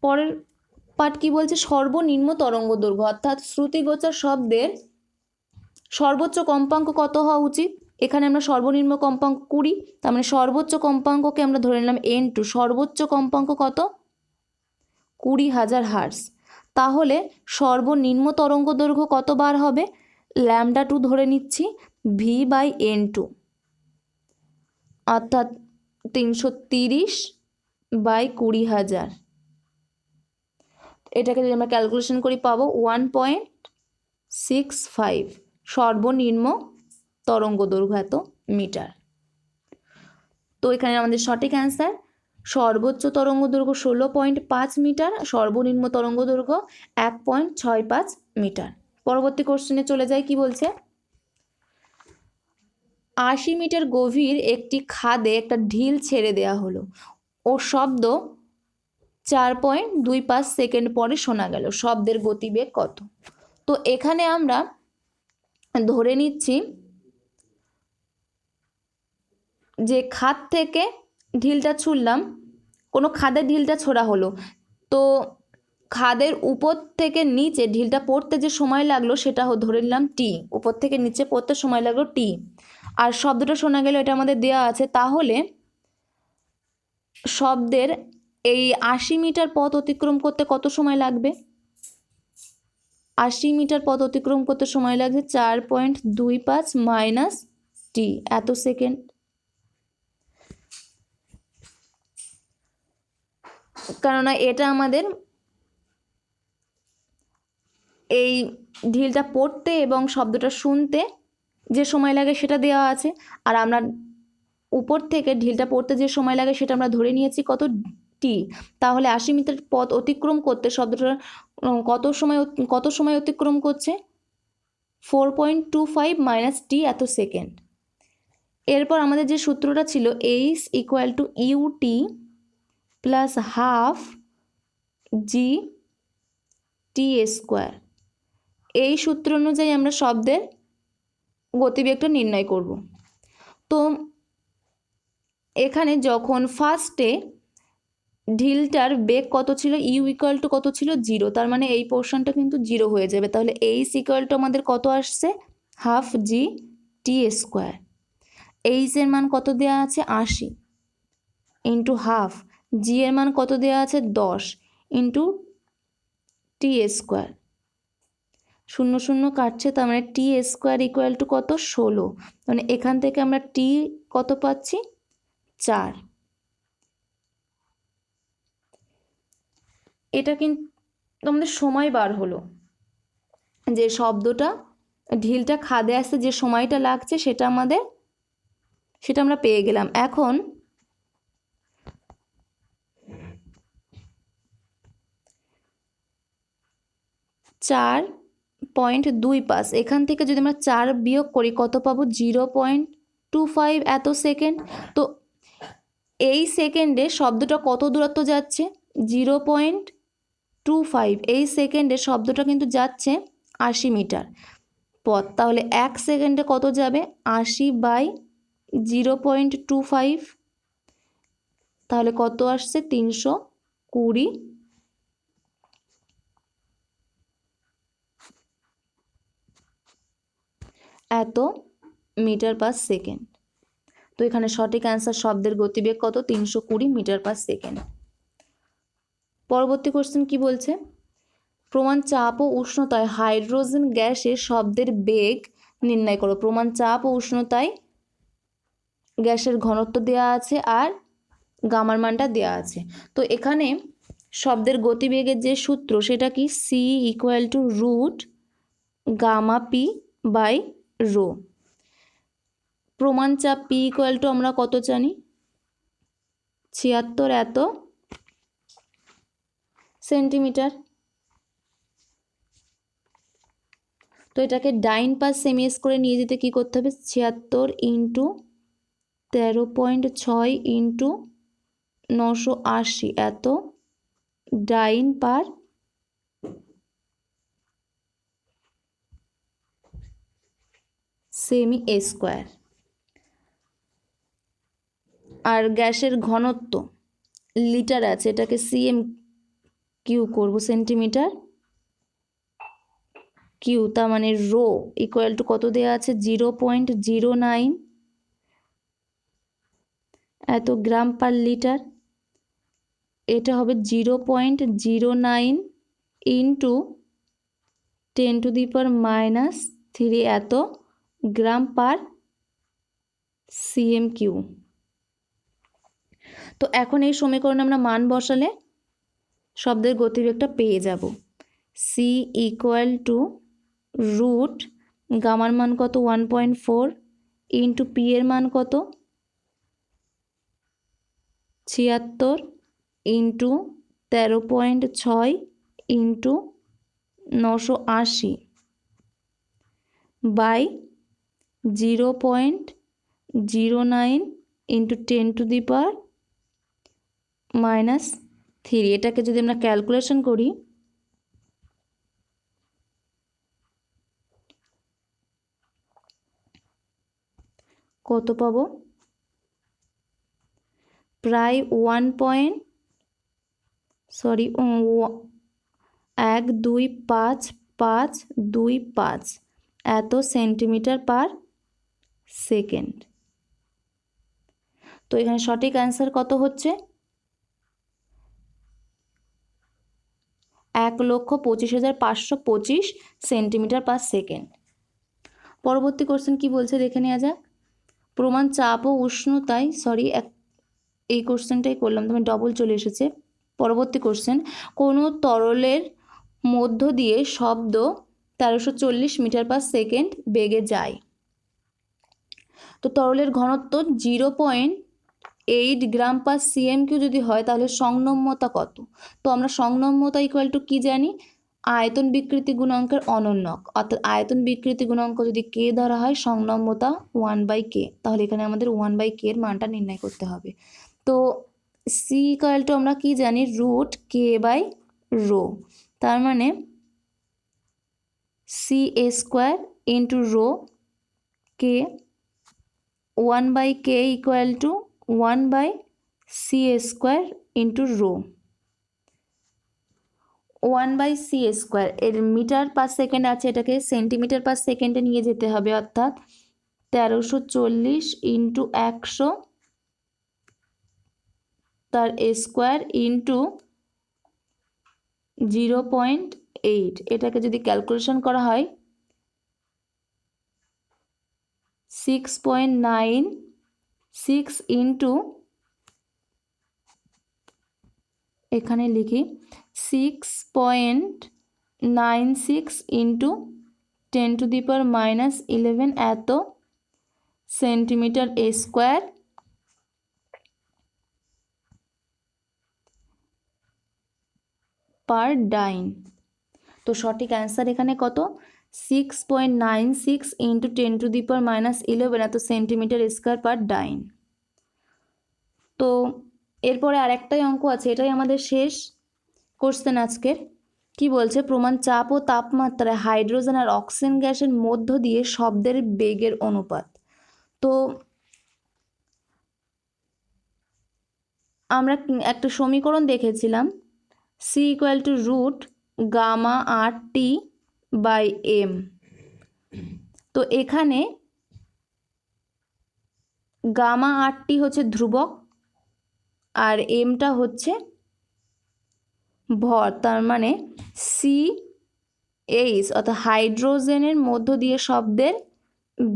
পরের পার্ট কি বলছে? সর্বনিম্ন তরঙ্গ দৈর্ঘ্য, অর্থাৎ শ্রুতিগোচর শব্দের সর্বোচ্চ কম্পাঙ্ক কত হওয়া উচিত? এখানে আমরা সর্বনিম্ন কম্পাঙ্ক 20, তার মানে সর্বোচ্চ কম্পাঙ্ককে আমরা ধরে নিলাম N2। সর্বোচ্চ কম্পাঙ্ক কত? 20,000 হার্টজ। তাহলে সর্বনিম্ন তরঙ্গ দৈর্ঘ্য কত বার হবে? ল্যামডা 2 ধরে নিচ্ছি, ভি বাই N2, অর্থাৎ 330 বাই 20,000। এটাকে যদি আমরা ক্যালকুলেশন করি পাবো 1.65 সর্বনিম্ন তরঙ্গ দৈর্ঘ্য এত মিটার। তো এখানে আমাদের সঠিক অ্যান্সার সর্বোচ্চ তরঙ্গ দৈর্ঘ্য 16.5 মিটার, সর্বনিম্ন তরঙ্গ দৈর্ঘ্য 1.65 মিটার। পরবর্তী কোশ্চেনে চলে যাই। কি বলছে? 80 মিটার গভীর একটি খাদে একটা ঢিল ছেড়ে দেওয়া হলো ও শব্দ 4.25 সেকেন্ড পরে শোনা গেল। শব্দের গতিবেগ কত? তো এখানে আমরা ধরে নিচ্ছি যে খাদ থেকে ঢিলটা ছুড়লাম, কোনো খাদে ঢিলটা ছোড়া হলো, তো খাদের উপর থেকে নিচে ঢিলটা পড়তে যে সময় লাগলো সেটা ধরে নিলাম টি। উপর থেকে নিচে পড়তে সময় লাগলো টি, আর শব্দটা শোনা গেল, এটা আমাদের দেওয়া আছে। তাহলে শব্দের এই 80 মিটার পথ অতিক্রম করতে কত সময় লাগবে? 80 মিটার পথ অতিক্রম করতে সময় লাগছে 4.25 মাইনাস টি এত সেকেন্ড। কেননা এটা আমাদের এই ঢিলটা পড়তে এবং শব্দটা শুনতে যে সময় লাগে সেটা দেওয়া আছে, আর আমরা উপর থেকে ঢিলটা পড়তে যে সময় লাগে সেটা আমরা ধরে নিয়েছি কত, টি। তাহলে 80 মিটার পথ অতিক্রম করতে শব্দটা কত সময় অতিক্রম করছে? 4.25 মাইনাস টি এত সেকেন্ড। এরপর আমাদের যে সূত্রটা ছিল H equal to UT plus half G T square, এই সূত্র অনুযায়ী আমরা শব্দের গতিবেগটা নির্ণয় করব। তো এখানে যখন ফার্স্টে ঢিলটার বেগ কত ছিল, ইউ ইকুয়াল টু কত ছিল 0, তার মানে এই পোর্শনটা কিন্তু 0 হয়ে যাবে। তাহলে এইচ ইকুয়াল টু আমাদের কত আসছে, half G T square. H এর মান কত দেওয়া আছে 80 ইন্টু হাফ, জি এর মান কত দেওয়া আছে 10 ইন্টু টি স্কোয়ার। 0 0 কাটছে, তার মানে টি স্কোয়ার ইকুয়াল টু কত 16, মানে এখান থেকে আমরা টি কত পাচ্ছি 4। এটা কিন্তু আমাদের সময় বার হলো, যে শব্দটা ঢিলটা খাদে আসতে যে সময়টা লাগছে সেটা আমরা পেয়ে গেলাম। এখন চার 0.25, এখান থেকে যদি আমরা 4 বিয়োগ করি কত পাবো 0.25 এত সেকেন্ড। তো এই সেকেন্ডে শব্দটা কত দূরত্ব যাচ্ছে 0.25, এই সেকেন্ডে শব্দটা কিন্তু যাচ্ছে 80 মিটার পথ। তাহলে 1 সেকেন্ডে কত যাবে 80 বাই 0.25, তাহলে কত আসছে 320 এত মিটার পার সেকেন্ড। তো এখানে সঠিক অ্যান্সার শব্দের গতিবেগ কত 320 মিটার পার সেকেন্ড। পরবর্তী কোশ্চেন কি বলছে, প্রমাণ চাপ ও উষ্ণতায় হাইড্রোজেন গ্যাসের শব্দের বেগ নির্ণয় করো। প্রমাণ চাপ ও উষ্ণতায় গ্যাসের ঘনত্ব দেওয়া আছে আর গামার মানটা দেওয়া আছে। তো এখানে শব্দের গতিবেগের যে সূত্র সেটা কি, C equal to root gamma P by rho. প্রমাণ চাপ পি ইকুয়াল টু আমরা কত জানি 76 এত সেন্টিমিটার। তো এটাকে ডাইন পাশ সেমিএস করে নিয়ে যেতে কি করতে হবে, 76 ইন্টু 13.6 ইন্টু 980 এত ডাইন পার সেমি স্কোয়ার। আর গ্যাসের ঘনত্ব লিটার আছে, এটাকে সিএম কিউ করব, সেন্টিমিটার কিউ, তার মানে রো ইকুয়াল টু কত দেওয়া আছে 0.09 এত গ্রাম পার লিটার। এটা হবে 0.09 ইন্টু 10⁻³ এত গ্রাম পার সিএম কিউ। তো এখন এই সমীকরণে আমরা মান বসালে শব্দের গতিবেগটা পেয়ে যাব। সি ইকুয়াল টু রুট গামার মান কত 1.4 ইন্টু পি এর মান কত 76 ইন্টু 13.6 ইন্টু 980 বাই 0.09 ইন্টু 10⁻³ এটাকে যদি আমরা ক্যালকুলেশন করি কত পাবো, প্রায় 1.12525 এত সেন্টিমিটার পার সেকেন্ড। তো এখানে সঠিক অ্যান্সার কত হচ্ছে 1,25,525 সেন্টিমিটার পার সেকেন্ড। পরবর্তী কোশ্চেন কি বলছে দেখে নেওয়া যাক। প্রমাণ চাপ ও উষ্ণতায়, এই কোশ্চেনটাই করলাম, তুমি ডবল চলে এসেছে। পরবর্তী কোশ্চেন, কোনো তরলের মধ্য দিয়ে শব্দ 1340 মিটার পার সেকেন্ড বেগে যায়। তো তরলের ঘনত্ব 0.8 গ্রাম পার সিএমকিউ যদি হয় তাহলে সংনম্যতা কত? তো আমরা সংনম্যতা ইকুয়াল টু কি জানি? আয়তন বিকৃতি গুণাঙ্কের অনন্যক, অর্থাৎ আয়তন বিকৃতি গুণাঙ্ক যদি কে ধরা হয়, সংনম্যতা 1/k। তাহলে এখানে আমাদের 1/k এর মানটা নির্ণয় করতে হবে। তো সি ইকুয়াল টু আমরা কি জানি? √k/ρ। তার মানে CA² ইন্টু রো কে, 1/k equal to 1/CA² into rho. 1/CA², এর মিটার পার সেকেন্ড আছে, এটাকে সেন্টিমিটার পার সেকেন্ডে নিয়ে যেতে হবে, অর্থাৎ 1340 ইন্টু 100 তার স্কোয়ার ইন্টু 0.8। এটাকে যদি ক্যালকুলেশন করা হয় 6.96 ইন্টু, এখানে লিখি 6.96 ইন্টু 10⁻⁻11 এত সেন্টিমিটার স্কোয়ার পার ডাইন। তো সঠিক অ্যান্সার এখানে কত? 6.96 ইন্টু 10⁻⁻11 এত সেন্টিমিটার স্কোয়ার পার ডাইন। তো এরপরে আরেকটাই অঙ্ক আছে, এটাই আমাদের শেষ কোশ্চেন আজকের। কি বলছে? প্রমাণ চাপ ও তাপমাত্রায় হাইড্রোজেন আর অক্সিজেন গ্যাসের মধ্য দিয়ে শব্দের বেগের অনুপাত। তো আমরা একটা সমীকরণ দেখেছিলাম, সি ইকুয়াল টু √γ(r)t/m। তো এখানে γ(r)t হচ্ছে ধ্রুবক আর এমটা হচ্ছে ভর। তার মানে CH অর্থাৎ হাইড্রোজেনের মধ্য দিয়ে শব্দের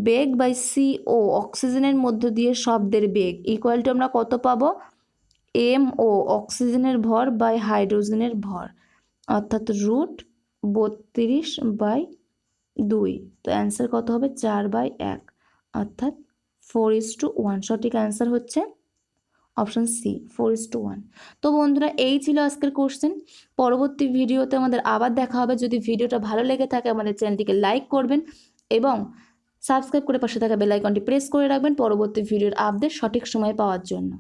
বেগ বাই CO অক্সিজেনের মধ্য দিয়ে শব্দের বেগ ইকুয়াল টু আমরা কত পাবো? MO অক্সিজেনের ভর বাই হাইড্রোজেনের ভর, অর্থাৎ √32/2। তো অ্যান্সার কত হবে? 4/1, অর্থাৎ 4:1। সঠিক অ্যান্সার হচ্ছে অপশান সি, 4:1। তো বন্ধুরা, এই ছিল আজকের কোশ্চেন। পরবর্তী ভিডিওতে আমাদের আবার দেখা হবে। যদি ভিডিওটা ভালো লেগে থাকে আমাদের চ্যানেলটিকে লাইক করবেন এবং সাবস্ক্রাইব করে পাশে থাকা বেল আইকনটি প্রেস করে রাখবেন পরবর্তী ভিডিওর আপডেট সঠিক সময়ে পাওয়ার জন্য।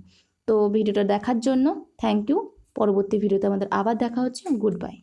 তো ভিডিওটা দেখার জন্য থ্যাংক ইউ। পরবর্তী ভিডিওতে আমাদের আবার দেখা হচ্ছে। Good bye.